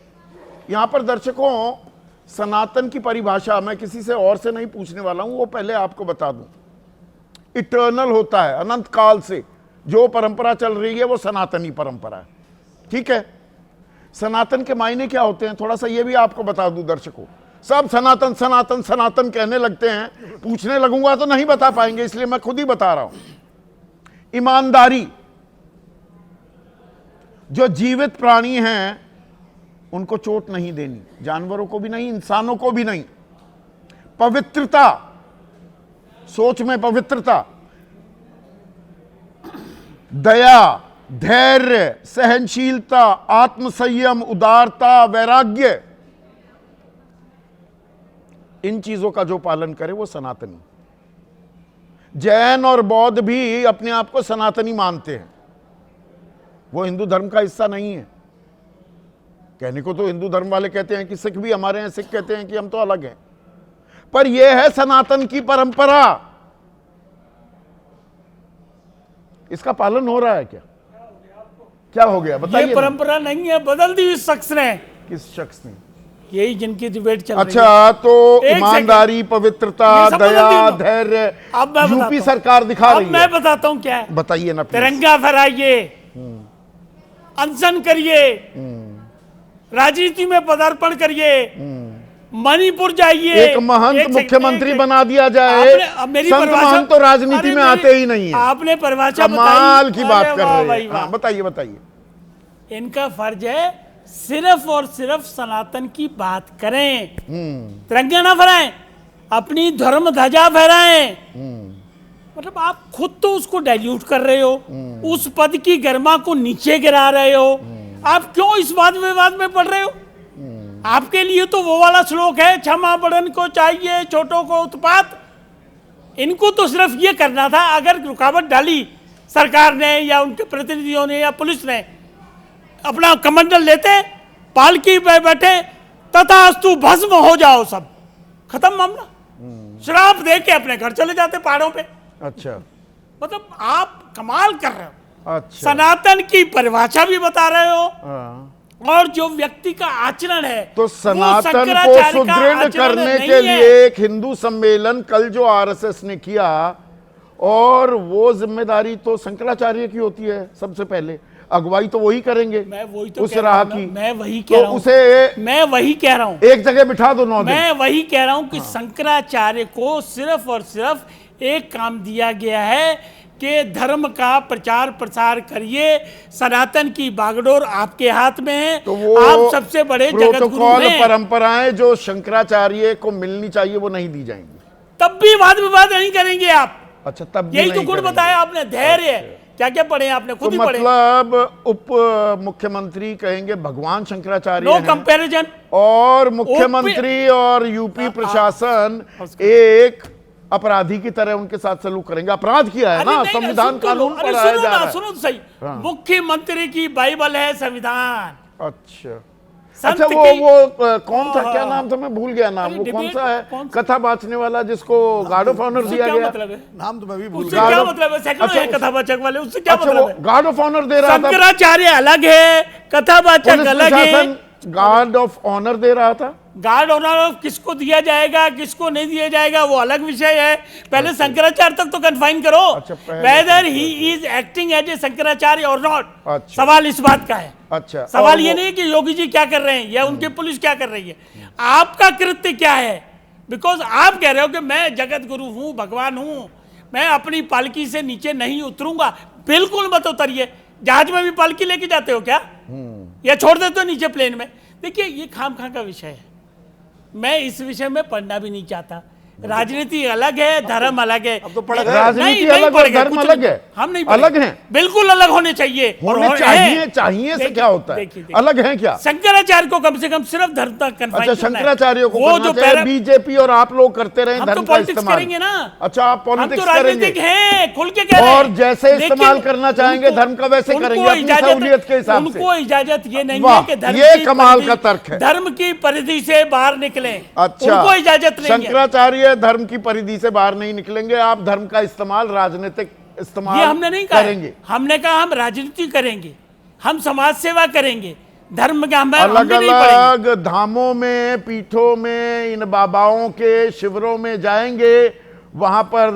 यहां पर दर्शकों, सनातन की परिभाषा मैं किसी से और से नहीं पूछने वाला हूं, वो पहले आपको बता दूं। इटर्नल होता है, अनंत काल से जो परंपरा चल रही है वो सनातनी परंपरा है, ठीक है। सनातन के मायने क्या होते हैं, थोड़ा सा ये भी आपको बता दूं दर्शकों। सब सनातन सनातन सनातन कहने लगते हैं, पूछने लगूंगा तो नहीं बता पाएंगे, इसलिए मैं खुद ही बता रहा हूं। ईमानदारी, जो जीवित प्राणी हैं उनको चोट नहीं देनी, जानवरों को भी नहीं, इंसानों को भी नहीं। पवित्रता, सोच में पवित्रता, दया, धैर्य, सहनशीलता, आत्मसंयम, उदारता, वैराग्य, इन चीजों का जो पालन करे वो सनातनी। जैन और बौद्ध भी अपने आप को सनातनी मानते हैं, वो हिंदू धर्म का हिस्सा नहीं है। कहने को तो हिंदू धर्म वाले कहते हैं कि सिख भी हमारे हैं, सिख कहते हैं कि हम तो अलग हैं, पर यह है सनातन की परंपरा। इसका पालन हो रहा है क्या? क्या हो गया बताइए। ये परंपरा नहीं है, बदल दी इस शख्स ने। किस शख्स ने? यही जिनकी डिबेट चल रही है। अच्छा, तो एक ईमानदारी, पवित्रता, ये सब बदल दया, दी लो। धैर्य अब मैं बताता यूपी हूं। सरकार दिखा अब रही मैं है। बताता हूं क्या है। बताइए ना प्लीज। तिरंगा फहराइए, अनशन करिए, राजनीति में पदार्पण करिए, मणिपुर जाइए, एक महंत मुख्यमंत्री बना दिया जाए। अब मेरी संत परिभाषा- महंत तो राजनीति अरे में मेरी- आते ही नहीं है। आपने परिभाषा कमाल बताई। की बात अरे कर वाह रहे भाई हैं। वाह। हाँ, बताइए बताइए। इनका फर्ज है सिर्फ और सिर्फ सनातन की बात करें, तिरंगा ना फहराएं, अपनी धर्म ध्वजा फहराएं। मतलब आप खुद तो उसको डाइल्यूट कर रहे हो, उस पद की गरिमा को नीचे गिरा रहे हो। आप क्यों इस वाद विवाद में पड़ रहे हो? आपके लिए तो वो वाला श्लोक है, क्षमा बड़न को चाहिए छोटों को उत्पात। इनको तो सिर्फ ये करना था, अगर रुकावट डाली सरकार ने या उनके प्रतिनिधियों ने या पुलिस ने, अपना कमंडल लेते, पालकी पे बैठे, तथास्तु भस्म हो जाओ, सब खत्म मामला, श्राप दे के अपने घर चले जाते पहाड़ों पे। अच्छा मतलब आप कमाल कर रहे हो। अच्छा। सनातन की परिभाषा भी बता रहे हो, हाँ। और जो व्यक्ति का आचरण है तो वो सनातन को शंकराचार्य का सुदृढ़ आचरण करने नहीं के है। लिए एक हिंदू सम्मेलन कल जो आरएसएस ने किया, और वो जिम्मेदारी तो शंकराचार्य की होती है। सबसे पहले अगुवाई तो वही करेंगे, मैं वही तो उस कह रहा राह हूं ना, की। मैं वही कह तो रहा हूं, उसे मैं वही कह रहा हूं, एक जगह बिठा दो 9 दिन। मैं वही कह रहा हूं कि शंकराचार्य को सिर्फ और सिर्फ एक काम दिया गया है कि धर्म का प्रचार प्रसार करिए, सनातन की बागडोर आपके हाथ में है। तो वो आप सबसे बड़े जगत गुरु प्रोटोकॉल हैं, परंपराएं जो शंकराचार्य को मिलनी चाहिए वो नहीं दी जाएंगी। तब भी वाद विवाद नहीं करेंगे आप। अच्छा, तब भी यही तो नहीं गुण करेंगे। बताया आपने, धैर्य। क्या क्या पढ़े आपने, तो खुद ही पढ़े। मतलब उप मुख्यमंत्री कहेंगे भगवान शंकराचार्य नो हैं, कंपैरिजन। और मुख्यमंत्री और यूपी प्रशासन एक अपराधी की तरह उनके साथ सलूक करेंगे। अपराध किया है ना, संविधान कानून पढ़ाया जा रहा है। सुनो तो सही, हाँ। मुख्यमंत्री की बाइबल है संविधान। अच्छा संत अच्छा, की- वो कौन था, क्या नाम था, मैं भूल गया नाम। अरे वो कौन डिबेट सा है, कौन सा? कथा बांचने वाला जिसको गार्ड ऑफ ऑनर उससे दिया क्या गया। मतलब है? नाम तो मैं भी भूल उससे गया। क्या गार्ड ऑफ- मतलब है? सेकंड अच्छा, है कथावाचक वाले, उससे क्या अच्छा, मतलब वो है? गार्ड ऑफ ऑनर दे रहा था, शंकराचार्य अलग है, कथावाचक पुलिस अलग है। प्रशासन गार्ड ऑफ ऑनर दे रहा था। गार्ड ऑनर किसको दिया जाएगा किसको नहीं दिया जाएगा वो अलग विषय है। पहले शंकराचार्य तक तो कन्फाइन करो, अच्छा, पहले वेदर ही is acting as a Shankaracharya और नॉट। अच्छा। सवाल इस बात का है। अच्छा, सवाल ये नहीं कि योगी जी क्या कर रहे हैं या उनकी पुलिस क्या कर रही है, आपका कृत्य क्या है। बिकॉज आप कह रहे हो कि मैं जगत गुरु हूं, भगवान हूं, मैं अपनी पालकी से नीचे नहीं उतरूंगा। बिल्कुल मत उतरिए। जहाज में भी पालकी लेके जाते हो क्या, या छोड़ देते हो नीचे प्लेन में? देखिए ये खामखा का विषय है, मैं इस विषय में पढ़ना भी नहीं चाहता। राजनीति अलग है, धर्म अलग है। अब तो पढ़ गए। राजनीति अलग और धर्म अलग है। हम नहीं अलग हैं। बिल्कुल अलग होने चाहिए। होने चाहिए, चाहिए से क्या होता है? अलग है क्या? शंकराचार्य को कम से कम सिर्फ धर्म तक कन्फाइन अच्छा, शंकराचार्य को वो जो बीजेपी और आप लोग करते रहे धर्म का इस्तेमाल करेंगे ना। अच्छा, आप पॉलिटिक्स करेंगे, राजनीतिक हैं, खुल के कह रहे हैं। और जैसे इस्तेमाल करना चाहेंगे धर्म का वैसे करेंगे अपनी सहूलियत के हिसाब से। उनको इजाजत ये नहीं है कि धर्म ये कमाल का तर्क है। धर्म की परिधि से बाहर निकले। अच्छा, उनको इजाजत नहीं है। शंकराचार्य धर्म की परिधि से बाहर नहीं निकलेंगे, आप धर्म का इस्तेमाल राजनीतिक इस्तेमाल ये हमने नहीं कहा करेंगे। हमने कहा हम राजनीति करेंगे, हम समाज सेवा करेंगे, धर्म के हम अलग अलग धामों में, पीठों में, इन बाबाओं के शिविरों में जाएंगे, वहां पर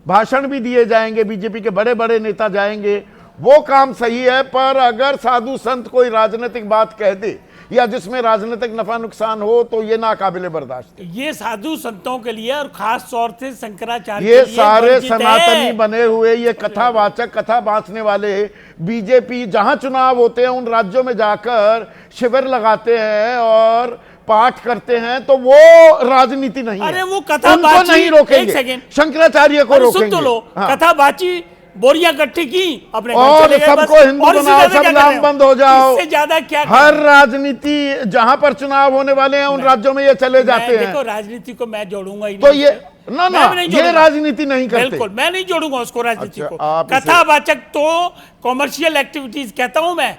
भाषण भी दिए जाएंगे, बीजेपी के बड़े बड़े नेता जाएंगे, वो काम सही है। पर अगर साधु संत कोई राजनीतिक बात कह दे या जिसमें राजनीतिक नफा नुकसान हो तो ये नाकाबिले बर्दाश्त है। ये साधु संतों के लिए और खास तौर से शंकराचार्य ये के लिए सारे सनातनी बने हुए, ये कथावाचक, कथा बांचने वाले बीजेपी जहां चुनाव होते हैं उन राज्यों में जाकर शिविर लगाते हैं और पाठ करते हैं, तो वो राजनीति नहीं है। अरे वो कथा उनको नहीं रोकेंगे, शंकराचार्य को रोकेंगे। सुन तो लो, कथा बाची, बोरियां इकट्ठी की अपने और सबको हिंदू बनाओ, सब नाम बंद हो जाओ। इससे ज्यादा क्या? हर राजनीति जहां पर चुनाव होने वाले हैं उन राज्यों में ये चले जाते हैं। देखो राजनीति को मैं जोड़ूंगा ही तो नहीं। ये ये राजनीति नहीं करते। बिल्कुल मैं नहीं जोड़ूंगा उसको राजनीति को। अच्छा, कथावाचक तो कॉमर्शियल एक्टिविटीज कहता हूं मैं।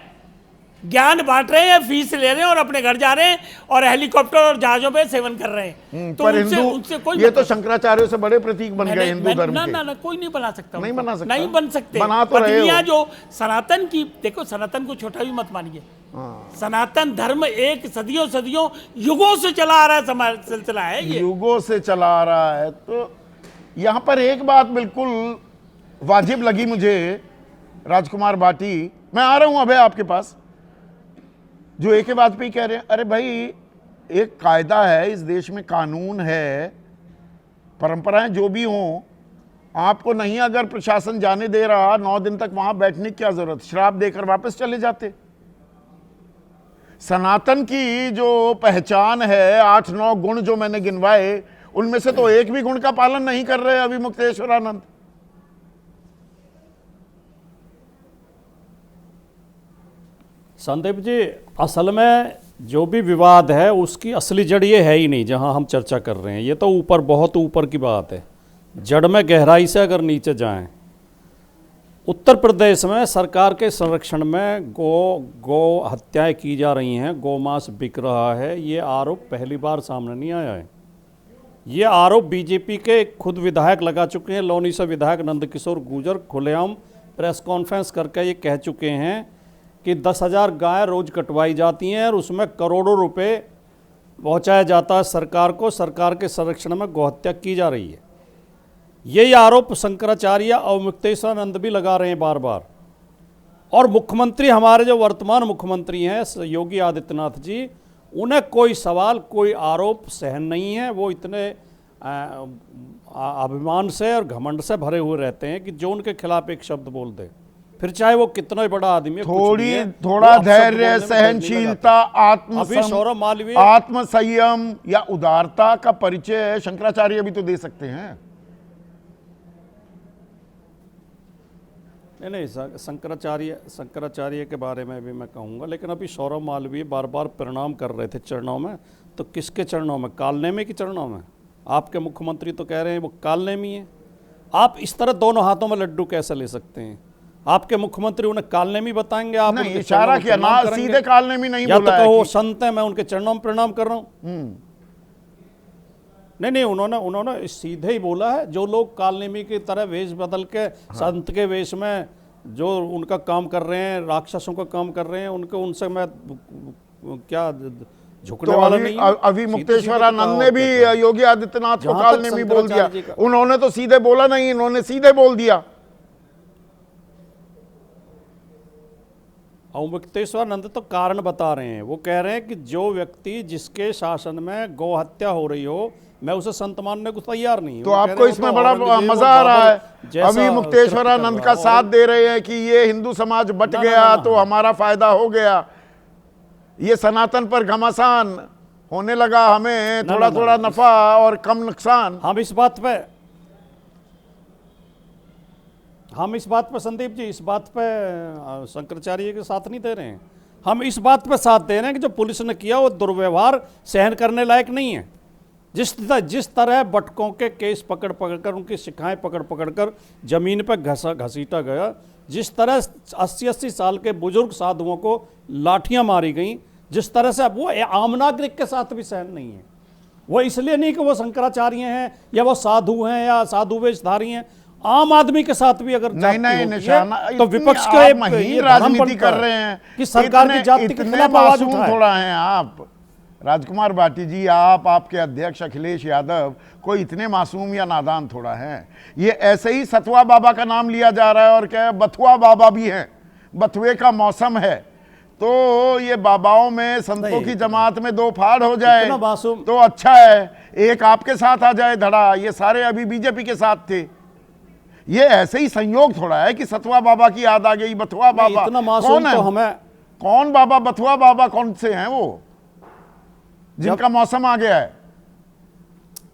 ज्ञान बांट रहे हैं, फीस ले रहे हैं और अपने घर जा रहे हैं और हेलीकॉप्टर और जहाजों पे सेवन कर रहे हैं। तो पर उनसे कोई ये तो शंकराचार्यों से बड़े प्रतीक बन गए हिंदू धर्म के। ना कोई नहीं बना सकता, नहीं बना सकता, नहीं बन सकते। बना तो रहे हो। जो सनातन की, देखो सनातन को छोटा भी मत मानिए। सनातन धर्म एक सदियों सदियों युगों से चला आ रहा है, समाज सिलसिला है ये, युगों से चला आ रहा है। तो यहां पर एक बात बिल्कुल वाजिब लगी मुझे, राजकुमार भाटी, मैं आ रहा हूं अभय आपके पास, जो एक बात पे ही कह रहे हैं, अरे भाई एक कायदा है इस देश में, कानून है, परंपराएं जो भी हों, आपको नहीं अगर प्रशासन जाने दे रहा 9 दिन तक वहां बैठने की क्या जरूरत, श्राप देकर वापस चले जाते। सनातन की जो पहचान है, 8-9 गुण जो मैंने गिनवाए, उनमें से तो एक भी गुण का पालन नहीं कर रहे अभी मुक्तेश्वरानंद। संदीप जी, असल में जो भी विवाद है उसकी असली जड़ ये है ही नहीं जहां हम चर्चा कर रहे हैं। ये तो ऊपर, बहुत ऊपर की बात है। जड़ में गहराई से अगर नीचे जाएं, उत्तर प्रदेश में सरकार के संरक्षण में गौ हत्याएं की जा रही हैं, गौमांस बिक रहा है, ये आरोप पहली बार सामने नहीं आया है। ये आरोप बीजेपी के खुद विधायक लगा चुके हैं। लौनी से विधायक नंदकिशोर गुर्जर खुलेआम प्रेस कॉन्फ्रेंस करके ये कह चुके हैं कि 10,000 गाय रोज कटवाई जाती हैं और उसमें करोड़ों रुपए पहुंचाया जाता है सरकार को। सरकार के संरक्षण में गौहत्या की जा रही है। यही आरोप शंकराचार्य और मुक्तेश्वरानंद भी लगा रहे हैं बार बार। और मुख्यमंत्री, हमारे जो वर्तमान मुख्यमंत्री हैं योगी आदित्यनाथ जी, उन्हें कोई सवाल, कोई आरोप सहन नहीं है। वो इतने अभिमान से और घमंड से भरे हुए रहते हैं कि जो उनके खिलाफ एक शब्द बोल दे, फिर चाहे वो कितना ही बड़ा आदमी है, थोड़ा धैर्य, सहनशीलता, आत्मसंयम या उदारता का परिचय शंकराचार्य भी तो दे सकते हैं। नहीं, शंकराचार्य के बारे में भी मैं कहूँगा, लेकिन अभी सौरभ मालवीय बार बार प्रणाम कर रहे थे चरणों में। तो किसके चरणों में? कालनेमी के चरणों में। आपके मुख्यमंत्री तो कह रहे हैं वो कालनेमी है। आप इस तरह दोनों हाथों में लड्डू कैसे ले सकते हैं? आपके मुख्यमंत्री उन्हें कालनेमी बताएंगे? आप नहीं, इशारा किया ना, सीधे कालनेमी नहीं या बोला तो कहो संत है, मैं उनके चरणों में प्रणाम कर रहा हूँ। नहीं, उन्होंने सीधे ही बोला है। जो लोग कालनेमी की तरह वेश बदल के संत के वेश में जो उनका काम कर रहे हैं, राक्षसों का काम कर रहे हैं, उनसे मैं क्या झुकने तो वाला अभी नहीं है। अभी सीधे मुक्तेश्वरानंद सीधे ने भी बताओ, योगी आदित्यनाथ को जहां काल तक ने भी बोल दिया। शंकराचार्य जी का- उन्होंने तो सीधे बोला नहीं, इन्होंने सीधे बोल दिया। और मुक्तेश्वरानंद तो कारण बता रहे हैं। वो कह रहे हैं कि जो व्यक्ति जिसके शासन में गौ हत्या हो रही हो, मैं उसे संत मानने को तैयार नहीं हूं। तो वो कह आपको रहे हैं, इसमें वो बड़ा औरंगजेब मजा और आ रहा है। बाबर जैसा अभी मुक्तेश्वरानंद कृत्य का कर रहा साथ है। दे रहे हैं कि ये हिंदू समाज बट ना, गया ना, ना, तो ना। हमारा फायदा हो गया, ये सनातन पर घमासान होने लगा, हमें ना, थोड़ा ना, थोड़ा ना, नफा और कम नुकसान। हम इस बात पे संदीप जी, इस बात पे शंकराचार्य के साथ नहीं दे रहे हैं। हम इस बात पे साथ दे रहे हैं कि जो पुलिस ने किया वो दुर्व्यवहार सहन करने लायक नहीं है। जिस तरह बटकों के केस पकड़ कर उनकी शिकाएं पकड़ कर जमीन पर घसीटा गया, जिस तरह 80-80 साल के बुजुर्ग साधुओं को लाठियां मारी गई, जिस तरह से, अब वो आम नागरिक के साथ भी सहन नहीं है। वो इसलिए नहीं कि वो शंकराचार्य हैं या वो साधु हैं या साधु वेशधारी हैं, आम आदमी के साथ भी अगर नहीं नहीं, निशाना तो विपक्ष के आप महीन राजनीति कर रहे हैं कि सरकार की जाति के इतने खिलाफ आवाज मासूम उठाए। थोड़ा हैं आप। राजकुमार बाटी जी, आप, आपके अध्यक्ष अखिलेश यादव कोई इतने मासूम या नादान थोड़ा हैं। ये ऐसे ही सतवा बाबा का नाम लिया जा रहा है और क्या बथुआ बाबा भी हैं, बथुए का मौसम है, तो ये बाबाओं में संतों की जमात में दो फाड़ हो जाए इतना मासूम- तो अच्छा है, एक आपके साथ आ जाए धड़ा। ये सारे अभी बीजेपी के साथ थे। ये ऐसे ही संयोग थोड़ा है कि सतवा बाबा की याद आ गई, बथुआ बाबा इतना मासूम कौन है? तो हमें कौन बाबा, बथुआ बाबा कौन से हैं वो जिनका मौसम आ गया है?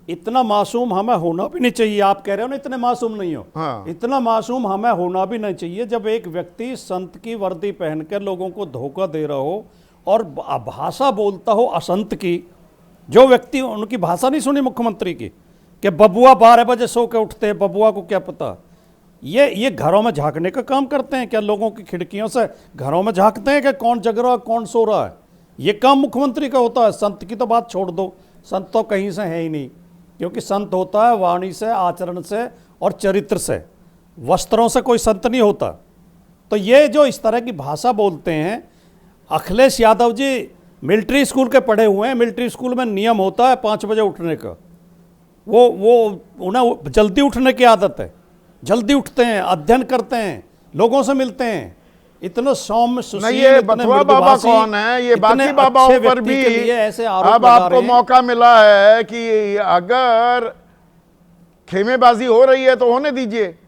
इतना मासूम हमें होना भी नहीं चाहिए। आप कह रहे हो ना इतने मासूम नहीं हो, हाँ। इतना मासूम हमें होना भी नहीं चाहिए। जब एक व्यक्ति संत की वर्दी पहनकर लोगों को धोखा दे रहा हो और भाषा बोलता हो असंत की, जो व्यक्ति, उनकी भाषा नहीं सुनी मुख्यमंत्री की कि बबुआ 12 बजे सो के उठते हैं, बबुआ को क्या पता। ये घरों में झांकने का काम करते हैं क्या? लोगों की खिड़कियों से घरों में झांकते हैं कि कौन जग रहा है कौन सो रहा है? ये काम मुख्यमंत्री का होता है। संत की तो बात छोड़ दो, संत तो कहीं से है ही नहीं, क्योंकि संत होता है वाणी से, आचरण से और चरित्र से, वस्त्रों से कोई संत नहीं होता। तो ये जो इस तरह की भाषा बोलते हैं, अखिलेश यादव जी मिलिट्री स्कूल के पढ़े हुए हैं। मिलिट्री स्कूल में नियम होता है 5 बजे उठने का। वो उन्हें जल्दी उठने की आदत है, जल्दी उठते हैं, अध्ययन करते हैं, लोगों से मिलते हैं। इतने सौम्य सुशील, नहीं, ये इतने बथुआ बाबा मृदुभाषी, कौन है? ये इतने बाकी बाबाओं अच्छे पर व्यक्ति भी के लिए ऐसे आरोप अब लगा आपको रहे हैं। मौका मिला है कि अगर खेमेबाजी हो रही है तो होने दीजिए।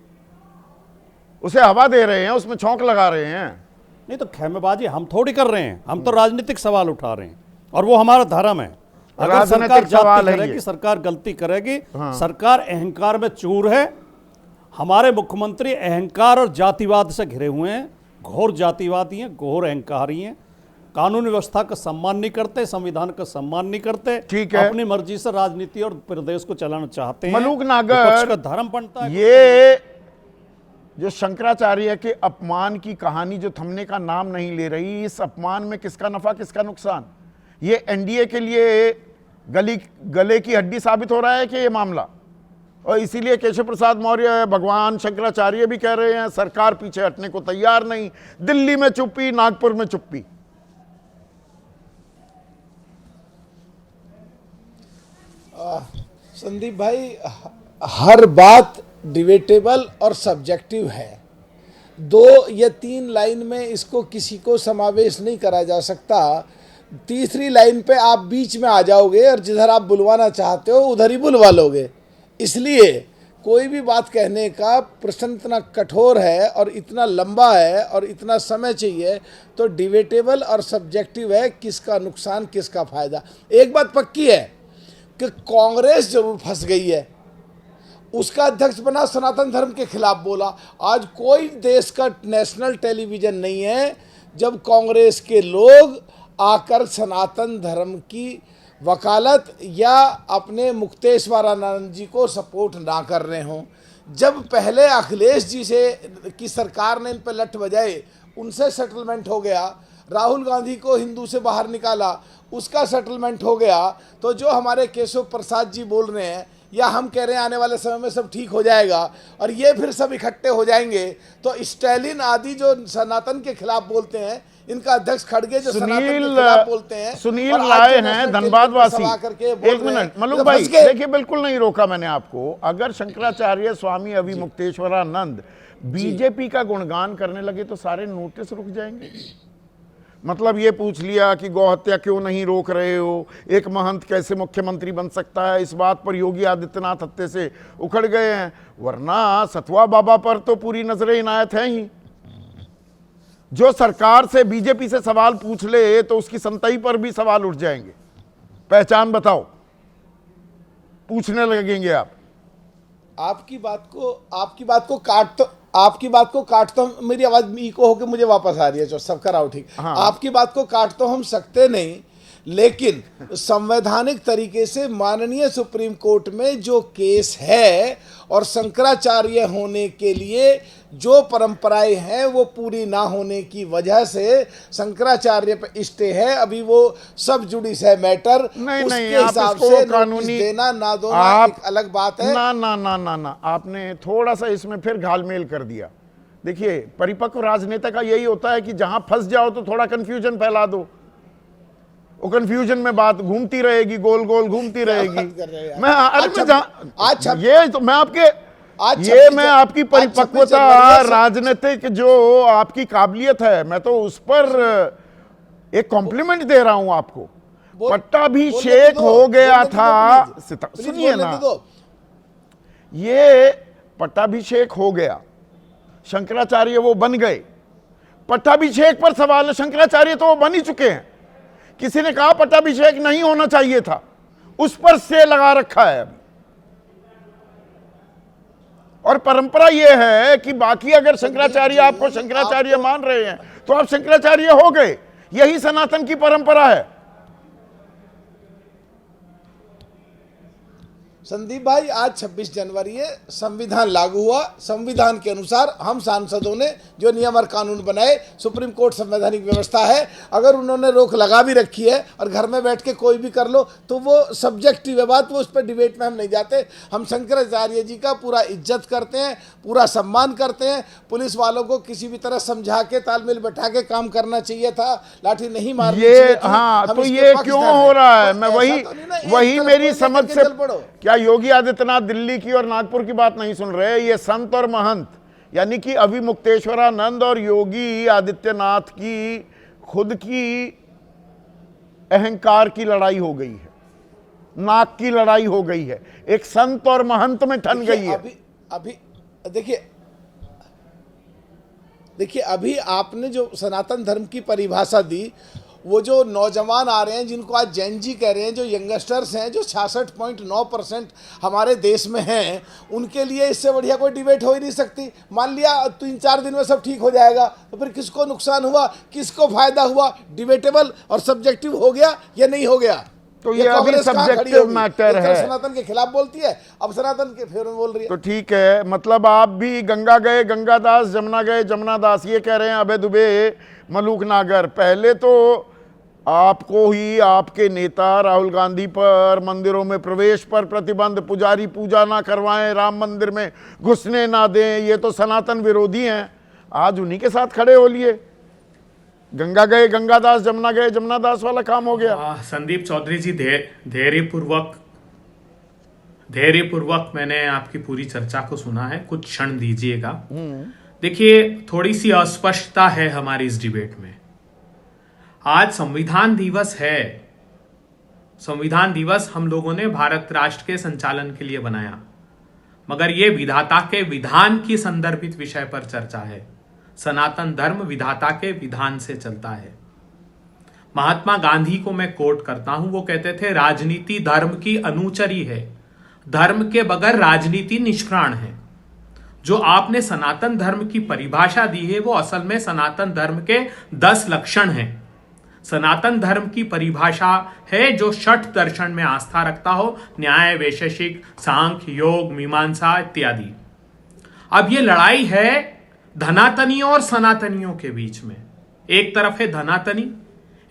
उसे हवा दे रहे हैं, उसमें छौंक लगा रहे हैं। नहीं तो खेमेबाजी हम थोड़ी कर रहे हैं, हम तो राजनीतिक सवाल उठा रहे हैं और वो हमारा धर्म है। अगर राजनीतिक सरकार सवाल जाति है करेगी, ये। सरकार गलती करेगी, हाँ। सरकार अहंकार में चूर है। हमारे मुख्यमंत्री अहंकार और जातिवाद से घिरे हुए हैं, घोर जातिवादी हैं, घोर अहंकारी हैं, कानून व्यवस्था का सम्मान नहीं करते, संविधान का सम्मान नहीं करते, ठीक है। अपनी मर्जी से राजनीति और प्रदेश को चलाना चाहते हैं। मलूक विपक्ष नागर, का धर्म बनता है। ये जो शंकराचार्य के अपमान की कहानी जो थमने का नाम नहीं ले रही, इस अपमान में किसका नफा किसका नुकसान? ये एनडीए के लिए गले की हड्डी साबित हो रहा है कि ये मामला, और इसीलिए केशव प्रसाद मौर्य, भगवान शंकराचार्य भी कह रहे हैं सरकार पीछे हटने को तैयार नहीं। दिल्ली में चुप्पी, नागपुर में चुप्पी। संदीप भाई, हर बात डिबेटेबल और सब्जेक्टिव है। 2 या 3 लाइन में इसको किसी को समावेश नहीं करा जा सकता। तीसरी लाइन पे आप बीच में आ जाओगे और जिधर आप बुलवाना चाहते हो उधर ही बुलवा लोगे। इसलिए कोई भी बात कहने का प्रश्न इतना कठोर है और इतना लंबा है और इतना समय चाहिए, तो डिबेटेबल और सब्जेक्टिव है, किसका नुकसान किसका फ़ायदा। एक बात पक्की है कि कांग्रेस जरूर फंस गई है। उसका अध्यक्ष बना, सनातन धर्म के खिलाफ बोला। आज कोई देश का नेशनल टेलीविज़न नहीं है जब कांग्रेस के लोग आकर सनातन धर्म की वकालत या अपने मुक्तेश्वरानंद जी को सपोर्ट ना कर रहे हों। जब पहले अखिलेश जी से की सरकार ने इन पर लठ बजाए, उनसे सेटलमेंट हो गया, राहुल गांधी को हिंदू से बाहर निकाला, उसका सेटलमेंट हो गया, तो जो हमारे केशव प्रसाद जी बोल रहे हैं या हम कह रहे हैं आने वाले समय में सब ठीक हो जाएगा और ये फिर सब इकट्ठे हो जाएंगे, तो स्टालिन आदि जो सनातन के खिलाफ बोलते हैं, इनका अध्यक्ष खड़गे जो सनातन के खिलाफ बोलते हैं, सुनील और आज राय जो हैं नेशनल धनबाद वासी, सभा करके बोल एक रहे हैं, मिनट मलूक तो भाई फंस गए। देखिए, बिल्कुल नहीं रोका मैंने आपको। अगर शंकराचार्य स्वामी अविमुक्तेश्वरानंद बीजेपी का गुणगान करने लगे तो सारे नोटिस रुक जाएंगे। मतलब ये पूछ लिया कि गौ हत्या क्यों नहीं रोक रहे हो, एक महंत कैसे मुख्यमंत्री बन सकता है, इस बात पर योगी आदित्यनाथ हत्ते से उखड़ गए हैं। वरना सतवा बाबा पर तो पूरी नजरें इनायत है ही। जो सरकार से बीजेपी से सवाल पूछ ले तो उसकी संतई पर भी सवाल उठ जाएंगे। पहचान बताओ, पूछने लगेंगे आप। आपकी बात को काट तो मेरी आवाज इको होकर मुझे वापस आ रही है, जो सब कराओ ठीक। हाँ। आपकी बात को काट तो हम सकते नहीं, लेकिन संवैधानिक तरीके से माननीय सुप्रीम कोर्ट में जो केस है और शंकराचार्य होने के लिए जो परंपराएं हैं वो पूरी ना होने की वजह से शंकराचार्य पे स्टे है। अभी वो सब जुडिस है मैटर, नहीं उसके नहीं, आप हिसाब इसको से कानूनी नोटिस देना ना देना आप एक अलग बात है। ना ना ना ना ना, आपने थोड़ा सा इसमें फिर घालमेल कर दिया। देखिए, परिपक्व राजनेता का यही होता है कि जहां फंस जाओ तो थोड़ा कंफ्यूजन फैला दो, वो कंफ्यूजन में बात घूमती रहेगी, गोल गोल घूमती रहेगी। मैं आपकी परिपक्वता, राजनीतिक जो आपकी काबिलियत है, मैं तो उस पर एक कॉम्प्लीमेंट दे रहा हूं आपको। पट्टाभिषेक हो गया था, सुनिए ना, ये पट्टाभिषेक हो गया, शंकराचार्य वो बन गए। पट्टाभिषेक पर सवाल है, शंकराचार्य तो वो बन ही चुके हैं। किसी ने कहा पट्टाभिषेक नहीं होना चाहिए था, उस पर स्टे लगा रखा है अभी। और परंपरा यह है कि बाकी अगर शंकराचार्य आपको शंकराचार्य मान रहे हैं तो आप शंकराचार्य हो गए। यही सनातन की परंपरा है। संदीप भाई, आज 26 जनवरी है, संविधान लागू हुआ। संविधान के अनुसार हम सांसदों ने जो नियम और कानून बनाए, सुप्रीम कोर्ट संवैधानिक व्यवस्था है, अगर उन्होंने रोक लगा भी रखी है और घर में बैठ के कोई भी कर लो तो वो सब्जेक्टिव है बात, वो उस पर डिबेट में हम नहीं जाते। हम शंकराचार्य जी का पूरा इज्जत करते हैं, पूरा सम्मान करते हैं। पुलिस वालों को किसी भी तरह समझा के तालमेल बैठा के काम करना चाहिए था, लाठी नहीं मारनी चाहिए थी। हाँ, हम तो इसके ये पक्षधर क्यों हैं। हो रहा है? तो मैं ऐसा वही तो नहीं ना, एक वही तरफ मेरी को समझ लेकर से, चल पड़ो। क्या योगी आदित्यनाथ दिल्ली की और नागपुर की बात नहीं सुन रहे? ये संत और महंत यानी कि अविमुक्तेश्वरानंद और योगी आदित्यनाथ की खुद की अहंकार की लड़ाई हो गई है, नाक की लड़ाई हो गई है, एक संत और महंत में ठन गई है। अभी देखिए अभी आपने जो सनातन धर्म की परिभाषा दी, वो जो नौजवान आ रहे हैं जिनको आज जैन जी कह रहे हैं, जो यंगस्टर्स हैं, जो 66.9% हमारे देश में हैं, उनके लिए इससे बढ़िया कोई डिबेट हो ही नहीं सकती। मान लिया 3-4 दिन में सब ठीक हो जाएगा, तो फिर किसको नुकसान हुआ, किसको फायदा हुआ? डिबेटेबल और सब्जेक्टिव हो गया या नहीं हो गया? तो ये अभी सब्जेक्टिव मैटर है। सनातन के खिलाफ बोलती है, अब सनातन के फेवर में बोल रही है। तो ठीक है, मतलब आप भी गंगा गए गंगादास, जमुना गए जमुनादास, ये कह रहे हैं अबे दुबे मलूक नागर। पहले तो आपको ही आपके नेता राहुल गांधी पर मंदिरों में प्रवेश पर प्रतिबंध, पुजारी पूजा ना करवाएं, राम मंदिर में घुसने ना दें, ये तो सनातन विरोधी हैं। आज उन्हीं के साथ खड़े हो लिए। गंगा गए गंगादास, जमुना गए जमुनादास वाला काम हो गया। संदीप चौधरी जी, धैर्यपूर्वक मैंने आपकी पूरी चर्चा को सुना है, कुछ क्षण दीजिएगा। देखिए, थोड़ी सी अस्पष्टता है हमारी इस डिबेट में। आज संविधान दिवस है। संविधान दिवस हम लोगों ने भारत राष्ट्र के संचालन के लिए बनाया, मगर यह विधाता के विधान की संदर्भित विषय पर चर्चा है। सनातन धर्म विधाता के विधान से चलता है। महात्मा गांधी को मैं कोट करता हूं, वो कहते थे, राजनीति धर्म की अनुचरी है, धर्म के बगैर राजनीति निष्प्राण है। जो आपने सनातन धर्म की परिभाषा दी है, वो असल में सनातन धर्म के 10 लक्षण हैं। सनातन धर्म की परिभाषा है जो षट दर्शन में आस्था रखता हो, न्याय, वैशेषिक, सांख्य, योग, मीमांसा इत्यादि। अब ये लड़ाई है धनातनियों और सनातनियों के बीच में। एक तरफ है धनातनी,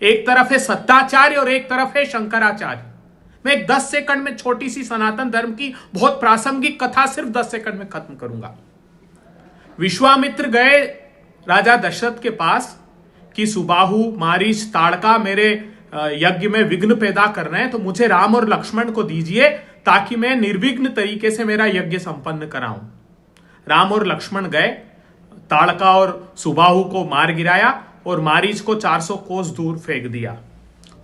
एक तरफ है सत्ताचार्य और एक तरफ है शंकराचार्य। मैं एक 10 सेकंड में छोटी सी सनातन धर्म की बहुत प्रासंगिक कथा सिर्फ 10 सेकंड में खत्म करूंगा। विश्वामित्र गए राजा दशरथ के पास कि सुबाहु, मारीच, ताड़का मेरे यज्ञ में विघ्न पैदा कर रहे हैं, तो मुझे राम और लक्ष्मण को दीजिए ताकि मैं निर्विघ्न तरीके से मेरा यज्ञ संपन्न कराऊं। राम और लक्ष्मण गए, ताड़का और सुबाहु को मार गिराया और मारीच को 400 कोस दूर फेंक दिया।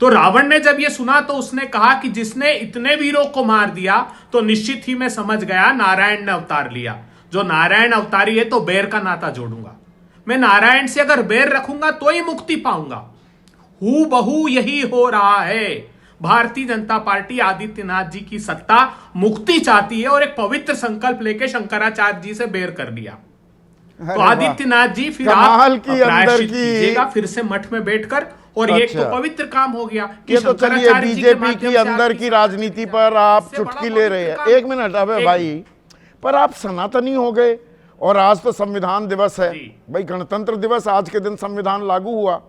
तो रावण ने जब यह सुना तो उसने कहा कि जिसने इतने वीरों को मार दिया तो निश्चित ही मैं समझ गया नारायण ने अवतार लिया। जो नारायण अवतारी है तो बैर का नाता जोड़ूंगा, मैं नारायण से अगर बैर रखूंगा तो ही मुक्ति पाऊंगा। हू बहू यही हो रहा है। भारतीय जनता पार्टी आदित्यनाथ जी की सत्ता मुक्ति चाहती है और एक पवित्र संकल्प लेके शंकराचार्य जी से बैर कर लिया। तो आदित्यनाथ जी फिर आप प्रायश्चित कीजिएगा फिर से मठ में बैठकर, और ये एक तो पवित्र काम हो गया कि ये तो चलिए बीजेपी की अंदर की राजनीति पर आप चुटकी ले रहे हैं। एक मिनट, अबे भाई, पर आप सनातनी हो गए और आज तो संविधान दिवस है भाई, गणतंत्र दिवस, आज के दिन संविधान लागू हुआ।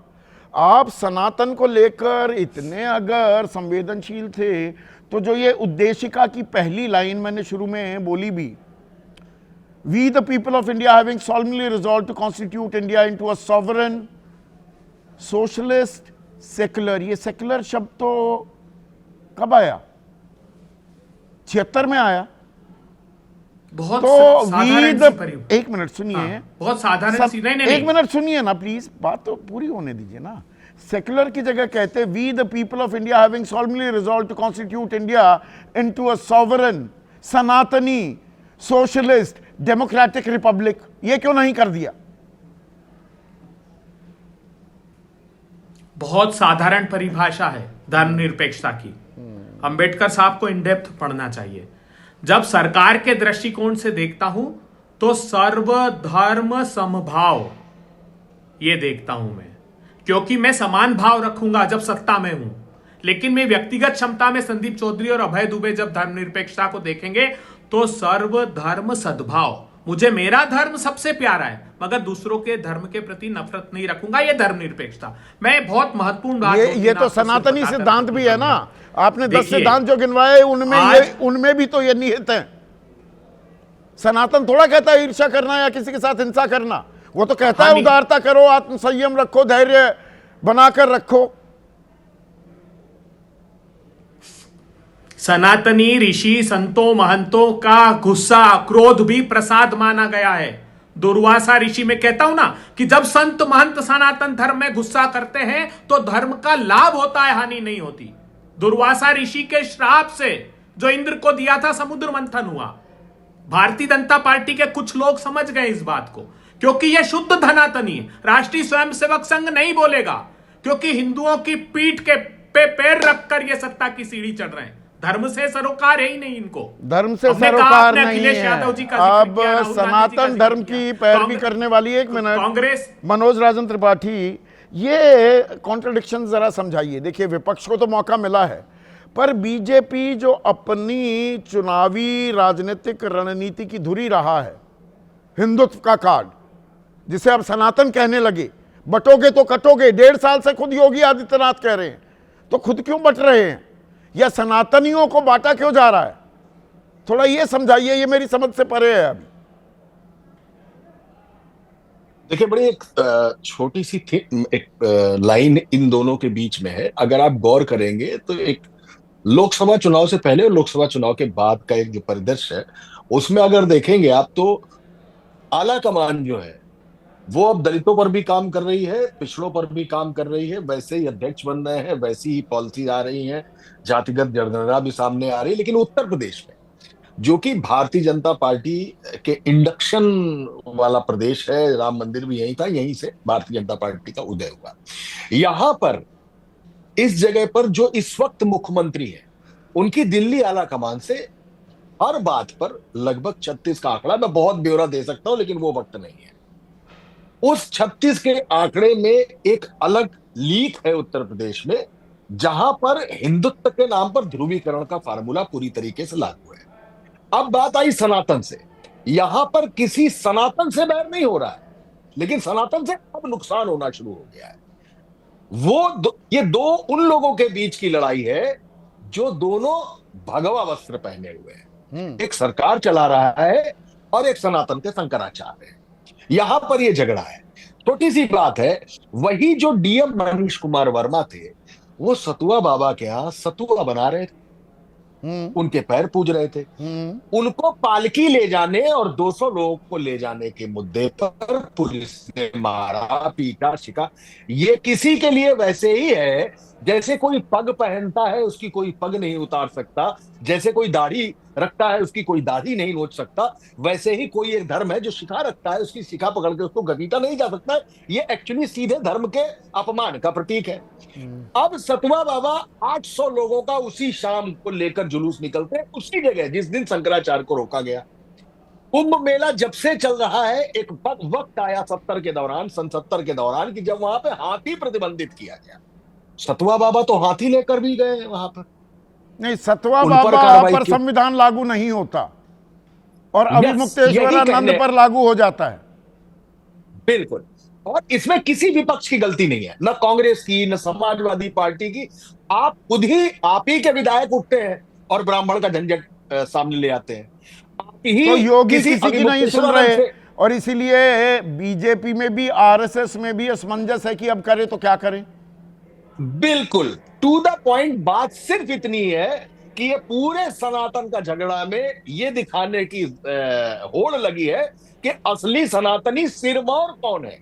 आप सनातन को लेकर इतने अगर संवेदनशील थे तो जो ये उद्देशिका की पहली लाइन मैंने शुरू में बोली भी, we the people of India having solemnly resolved to constitute India into a sovereign socialist secular, ये सेक्युलर शब्द तो कब आया? 76 में आया। बहुत तो एक मिनट सुनिए, बहुत साधारण सी, नहीं, एक मिनट सुनिए ना प्लीज, बात तो पूरी होने दीजिए ना। सेक्युलर की जगह कहते we the people of India having solemnly resolved to constitute India into a sovereign सनातनी सोशलिस्ट डेमोक्रेटिक रिपब्लिक, ये क्यों नहीं कर दिया? बहुत साधारण परिभाषा है धर्मनिरपेक्षता की। अंबेडकर साहब को इन डेप्थ पढ़ना चाहिए। जब सरकार के दृष्टिकोण से देखता हूं तो सर्वधर्म समभाव ये देखता हूं मैं, क्योंकि मैं समान भाव रखूंगा जब सत्ता में हूं। लेकिन मैं व्यक्तिगत क्षमता में संदीप चौधरी और अभय दुबे जब धर्मनिरपेक्षता को देखेंगे तो सर्वधर्म सद्भाव, मुझे मेरा धर्म सबसे प्यारा है मगर दूसरों के धर्म के प्रति नफरत नहीं रखूंगा, ये धर्मनिरपेक्षता। मैं बहुत महत्वपूर्ण बात ये तो सनातनी सिद्धांत भी है ना। आपने 10 सिद्धांत जो गिनवाए उनमें भी तो ये निहित है। सनातन थोड़ा कहता है ईर्ष्या करना या किसी के साथ हिंसा करना, वो तो कहता है उदारता करो, आत्मसंयम रखो, धैर्य बनाकर रखो। सनातनी ऋषि संतों महंतों का गुस्सा क्रोध भी प्रसाद माना गया है। दुर्वासा ऋषि में कहता हूं ना कि जब संत महंत सनातन धर्म में गुस्सा करते हैं तो धर्म का लाभ होता है, हानि नहीं होती। दुर्वासा ऋषि के श्राप से जो इंद्र को दिया था समुद्र मंथन हुआ। भारतीय जनता पार्टी के कुछ लोग समझ गए इस बात को, क्योंकि यह शुद्ध धनातनी है। राष्ट्रीय स्वयंसेवक संघ नहीं बोलेगा, क्योंकि हिंदुओं की पीठ के पे पैर रखकर ये सत्ता की सीढ़ी चढ़ रहे हैं। धर्म से सरोकार है ही नहीं इनको, धर्म से सरोकार नहीं है। अब सनातन धर्म की पैरवी करने वाली, एक मिनट, कांग्रेस, मनोज राजन त्रिपाठी, ये कॉन्ट्रडिक्शन जरा समझाइए। देखिए, विपक्ष को तो मौका मिला है, पर बीजेपी जो अपनी चुनावी राजनीतिक रणनीति की धुरी रहा है, हिंदुत्व का कार्ड, जिसे अब सनातन कहने लगे, बटोगे तो कटोगे, 1.5 साल से खुद योगी आदित्यनाथ कह रहे हैं, तो खुद क्यों बट रहे हैं? या सनातनियों को बांटा क्यों जा रहा है? थोड़ा ये समझाइए, ये मेरी समझ से परे है। अभी देखिए, बड़ी एक छोटी सी एक लाइन इन दोनों के बीच में है। अगर आप गौर करेंगे तो एक लोकसभा चुनाव से पहले और लोकसभा चुनाव के बाद का एक जो परिदृश्य है, उसमें अगर देखेंगे आप तो आला कमान जो है वो अब दलितों पर भी काम कर रही है, पिछड़ों पर भी काम कर रही है। वैसे ही अध्यक्ष बन रहे हैं, वैसी ही पॉलिसी आ रही है, जातिगत जनगणना भी सामने आ रही है। लेकिन उत्तर प्रदेश में, जो कि भारतीय जनता पार्टी के इंडक्शन वाला प्रदेश है, राम मंदिर भी यहीं था, यहीं से भारतीय जनता पार्टी का उदय हुआ। यहां पर इस जगह पर जो इस वक्त मुख्यमंत्री है, उनकी दिल्ली आला कमान से हर बात पर लगभग 36 का आंकड़ा, मैं बहुत ब्यौरा दे सकता हूं लेकिन वो वक्त नहीं है। उस 36 के आंकड़े में एक अलग लीक है उत्तर प्रदेश में, जहां पर हिंदुत्व के नाम पर ध्रुवीकरण का फार्मूला पूरी तरीके से लागू है। अब बात आई सनातन से। यहां पर किसी सनातन से बैर नहीं हो रहा है, लेकिन सनातन से अब नुकसान होना शुरू हो गया है। ये दो उन लोगों के बीच की लड़ाई है जो दोनों भगवा वस्त्र पहने हुए हैं। एक सरकार चला रहा है और एक सनातन के शंकराचार्य है। यहां पर यह झगड़ा है। छोटी सी बात है, वही जो डीएम मनीष कुमार वर्मा थे, वो सतुआ बाबा के यहां सतुआ बना रहे थे, उनके पैर पूज रहे थे। उनको पालकी ले जाने और 200 लोगों को ले जाने के मुद्दे पर पुलिस ने मारा, पीटा, शिका। ये किसी के लिए वैसे ही है जैसे कोई पग पहनता है उसकी कोई पग नहीं उतार सकता, जैसे कोई दाढ़ी रखता है उसकी कोई दाढ़ी नहीं नोच सकता, वैसे ही कोई एक धर्म है जो शिखा रखता है उसकी शिखा पकड़ के उसको घसीटा नहीं जा सकता। ये एक्चुअली सीधे धर्म के अपमान का प्रतीक है। अब सतुआ बाबा 800 लोगों का उसी शाम को लेकर जुलूस निकलते हैं उसी जगह जिस दिन शंकराचार्य को रोका गया। कुंभ मेला जब से चल रहा है, एक वक्त आया 70 के दौरान, सन 70 के दौरान, कि जब वहां पे हाथी प्रतिबंधित किया गया। सतुआ बाबा तो हाथी लेकर भी गए वहां पर। नहीं, सतुआ बाबा पर संविधान लागू नहीं होता और अभिमुक्तेश्वरानंद पर लागू हो जाता है। बिल्कुल। और इसमें किसी विपक्ष की गलती नहीं है, न कांग्रेस की, न समाजवादी पार्टी की। आप खुद ही, आप ही के विधायक उठते हैं और ब्राह्मण का झंझट सामने ले आते हैं। आप ही तो योगी किसी की नहीं सुन रहे, और इसीलिए बीजेपी में भी, आरएसएस में भी असमंजस है कि अब करें तो क्या करें। बिल्कुल टू द पॉइंट बात सिर्फ इतनी है कि ये पूरे सनातन का झगड़ा में ये दिखाने की होड़ लगी है कि असली सनातनी सिरमौर कौन है,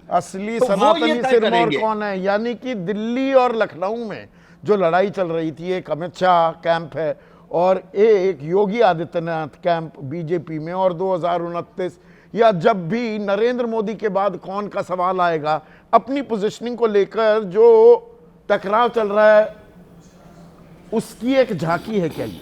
असली सनातनी सिरमौर कौन है। यानी कि दिल्ली और लखनऊ में जो लड़ाई चल रही थी, एक अमित शाह कैंप है और एक योगी आदित्यनाथ कैंप बीजेपी में, और 2029 या जब भी नरेंद्र मोदी के बाद कौन का सवाल आएगा, अपनी पोजीशनिंग को लेकर जो टकराव चल रहा है उसकी एक झांकी है क्या ये?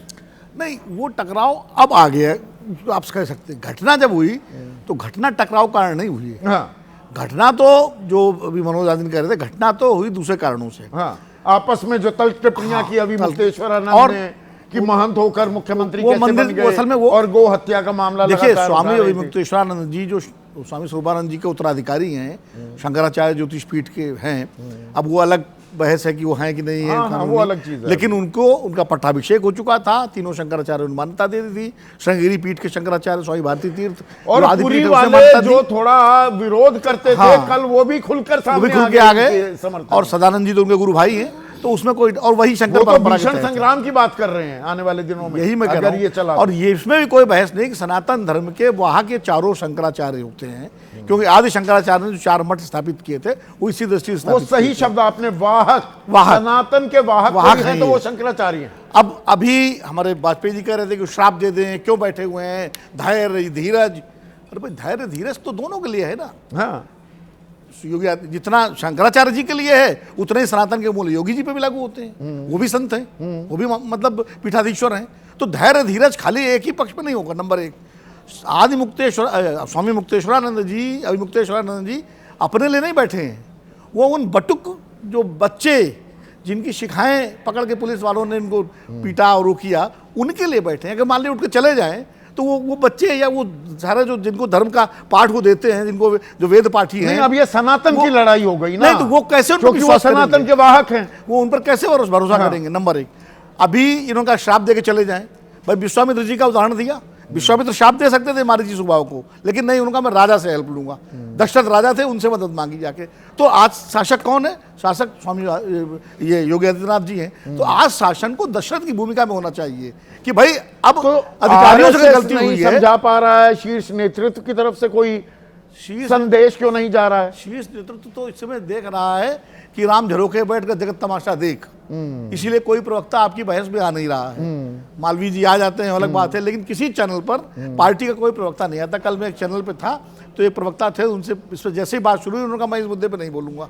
नहीं, वो टकराव अब आ गया है, तो आप कह सकते हैं। घटना जब हुई तो घटना टकराव कारण नहीं हुई है। हाँ। घटना तो जो अभी मनोज आदिन कह रहे थे, घटना तो हुई दूसरे कारणों से। हाँ, आपस में जो तल्ख टिप्पणियां की अभिमुक्तेश्वरानंद ने कि महंत होकर मुख्यमंत्री कैसे बन गए, असल में वो, और गो हत्या का मामला। देखिए, स्वामी अभिमुक्तेश्वरानंद जी जो स्वामी स्वरूपानंद जी के उत्तराधिकारी हैं, शंकराचार्य ज्योतिष पीठ के हैं। अब वो अलग बहस है कि वो हैं कि नहीं है, हाँ, वो अलग चीज है। लेकिन उनका पट्टाभिषेक हो चुका था, तीनों शंकराचार्य मान्यता दे दी थी। श्रृंगेरी पीठ के शंकराचार्य स्वामी भारती तीर्थ और पुरी वाले जो थोड़ा विरोध करते थे, कल वो भी खुलकर सामने आ गए। और सदानंद जी तो उनके गुरु भाई हैं, तो उसमें कोई, और वही शंकर परंपरा के संग्राम की बात कर रहे हैं आने वाले दिनों में। यही मैं कह रहा हूं। ये चला और ये इसमें भी कोई बहस नहीं कि सनातन धर्म के वहां के चारों शंकराचार्य होते हैं, क्योंकि आदि शंकराचार्य ने जो 4 मठ स्थापित किए थे वो इसी दृष्टि से, वो सही शब्द आपने, वाहक सनातन के वाहक हैं, तो वो शंकराचार्य हैं। अब अभी हमारे वाजपेयी जी कह रहे थे कि श्राप दे दें, क्यों बैठे हुए हैं, धैर्य धीरज। अरे भाई, धैर्य धीरज तो दोनों के लिए है ना। हाँ, योगी जितना शंकराचार्य जी के लिए है उतने ही सनातन के मूल योगी जी पे भी लागू होते हैं। वो भी संत हैं, वो भी मतलब पीठाधीश्वर हैं। तो धैर्य धीरज खाली एक ही पक्ष पे नहीं होगा। नंबर 1, आदि मुक्तेश्वर स्वामी मुक्तेश्वरानंद जी, अभिमुक्तेश्वरानंद जी अपने लिए नहीं बैठे हैं। वो उन बटुक जो बच्चे जिनकी शिखाएं पकड़ के पुलिस वालों ने इनको पीटा और वो किया, उनके लिए बैठे हैं। अगर मान लीजिए उठ के चले जाएं तो वो बच्चे या वो सारे जो जिनको धर्म का पाठ वो देते हैं, जिनको जो वेद पाठी हैं। अब ये सनातन की लड़ाई हो गई ना। नहीं, तो वो कैसे, क्योंकि वो सनातन के वाहक हैं, वो उन पर कैसे भरोसा करेंगे। नंबर 1, अभी इनका श्राप दे के चले जाएं। भाई विश्वामित्र जी का उदाहरण दिया, विश्वामित्र श्राप दे सकते थे मारीची सुबाव को, लेकिन नहीं, उनका मैं राजा से हेल्प लूंगा। दशरथ राजा थे, उनसे मदद मांगी जाके। तो आज शासक कौन है? शासक स्वामी ये योगी आदित्यनाथ जी हैं। तो आज शासन को दशरथ की भूमिका में होना चाहिए कि भाई अब तो अधिकारियों से गलती हुई है, समझा पा रहा है, शीर्ष नेतृत्व की तरफ से कोई संदेश क्यों नहीं जा रहा है? शीर्ष नेतृत्व तो इस समय देख रहा है कि राम झरोखे बैठकर जगत तमाशा देख, इसीलिए कोई प्रवक्ता आपकी बहस में आ नहीं रहा है। मालवीय जी आ जाते हैं, अलग बात है, लेकिन किसी चैनल पर पार्टी का कोई प्रवक्ता नहीं आता। कल मैं एक चैनल पे था तो एक प्रवक्ता थे, उनसे इस पर जैसे ही बात शुरू हुई उन्होंने कहा मैं इस मुद्दे पे नहीं बोलूंगा।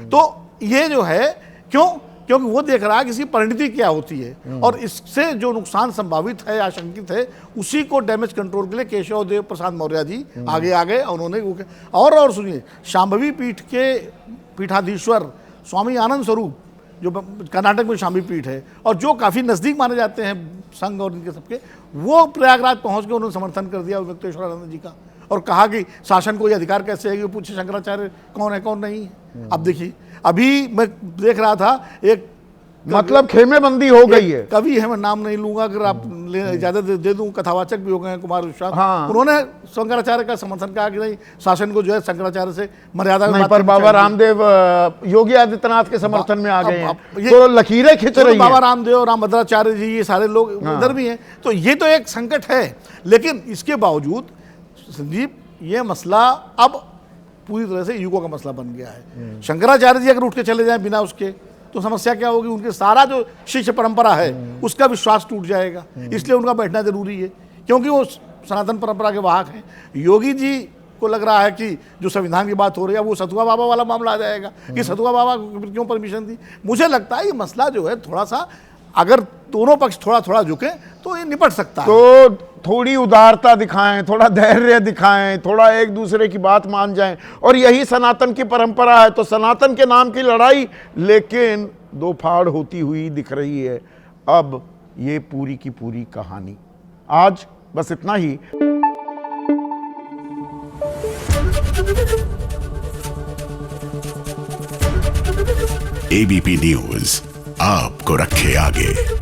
तो ये जो है क्योंकि वो देख रहा है कि इसकी परिणति क्या होती है, और इससे जो नुकसान संभावित है, आशंकित है, उसी को डैमेज कंट्रोल के लिए केशव देव प्रसाद मौर्य जी आगे आ गए। उन्होंने और सुनिए, शांभवी पीठ के पीठाधीश्वर स्वामी आनंद स्वरूप जो कर्नाटक में शांभवी पीठ है और जो काफ़ी नज़दीक माने जाते हैं संघ और इनके सबके, वो प्रयागराज पहुंच के उन्होंने समर्थन कर दिया मुक्तेश्वरानंद जी का और कहा कि शासन को ये अधिकार कैसे है कि पूछे शंकराचार्य कौन है कौन नहीं है। अब देखिए, अभी मैं देख रहा था एक मतलब खेमेबंदी हो गई है। कवि है, मैं नाम नहीं लूंगा, अगर आप इजाजत दे दूं, कथावाचक भी हो गए हैं कुमार विश्वास। हाँ। उन्होंने शंकराचार्य का समर्थन कहा कि नहीं, शासन को जो है शंकराचार्य से मर्यादा में नहीं, बात पर करनी बाबा चाहिए। रामदेव योगी आदित्यनाथ के समर्थन में आ गए हैं, ये- तो लकीरें खिंच तो रही बाबा हैं। रामदेव, रामभद्राचार्य जी, ये सारे लोग उधर भी हैं, तो ये तो एक संकट है। लेकिन इसके बावजूद संजीव, ये मसला अब पूरी तरह से युगों का मसला बन गया है। शंकराचार्य जी अगर उठ के चले जाएं बिना उसके, तो समस्या क्या होगी? उनके सारा जो शिष्य परंपरा है उसका विश्वास टूट जाएगा। इसलिए उनका बैठना जरूरी है, क्योंकि वो सनातन परंपरा के वाहक हैं। योगी जी को लग रहा है कि जो संविधान की बात हो रही है वो सतुआ बाबा वाला मामला आ जाएगा कि सतुआ बाबा को क्यों परमिशन दी। मुझे लगता है ये मसला जो है थोड़ा सा, अगर दोनों पक्ष थोड़ा थोड़ा झुके तो ये निपट सकता है। तो थोड़ी उदारता दिखाएं, थोड़ा धैर्य दिखाएं, थोड़ा एक दूसरे की बात मान जाएं, और यही सनातन की परंपरा है। तो सनातन के नाम की लड़ाई लेकिन दो फाड़ होती हुई दिख रही है। अब ये पूरी की पूरी कहानी। आज बस इतना ही। एबीपी न्यूज आपको रखे आगे।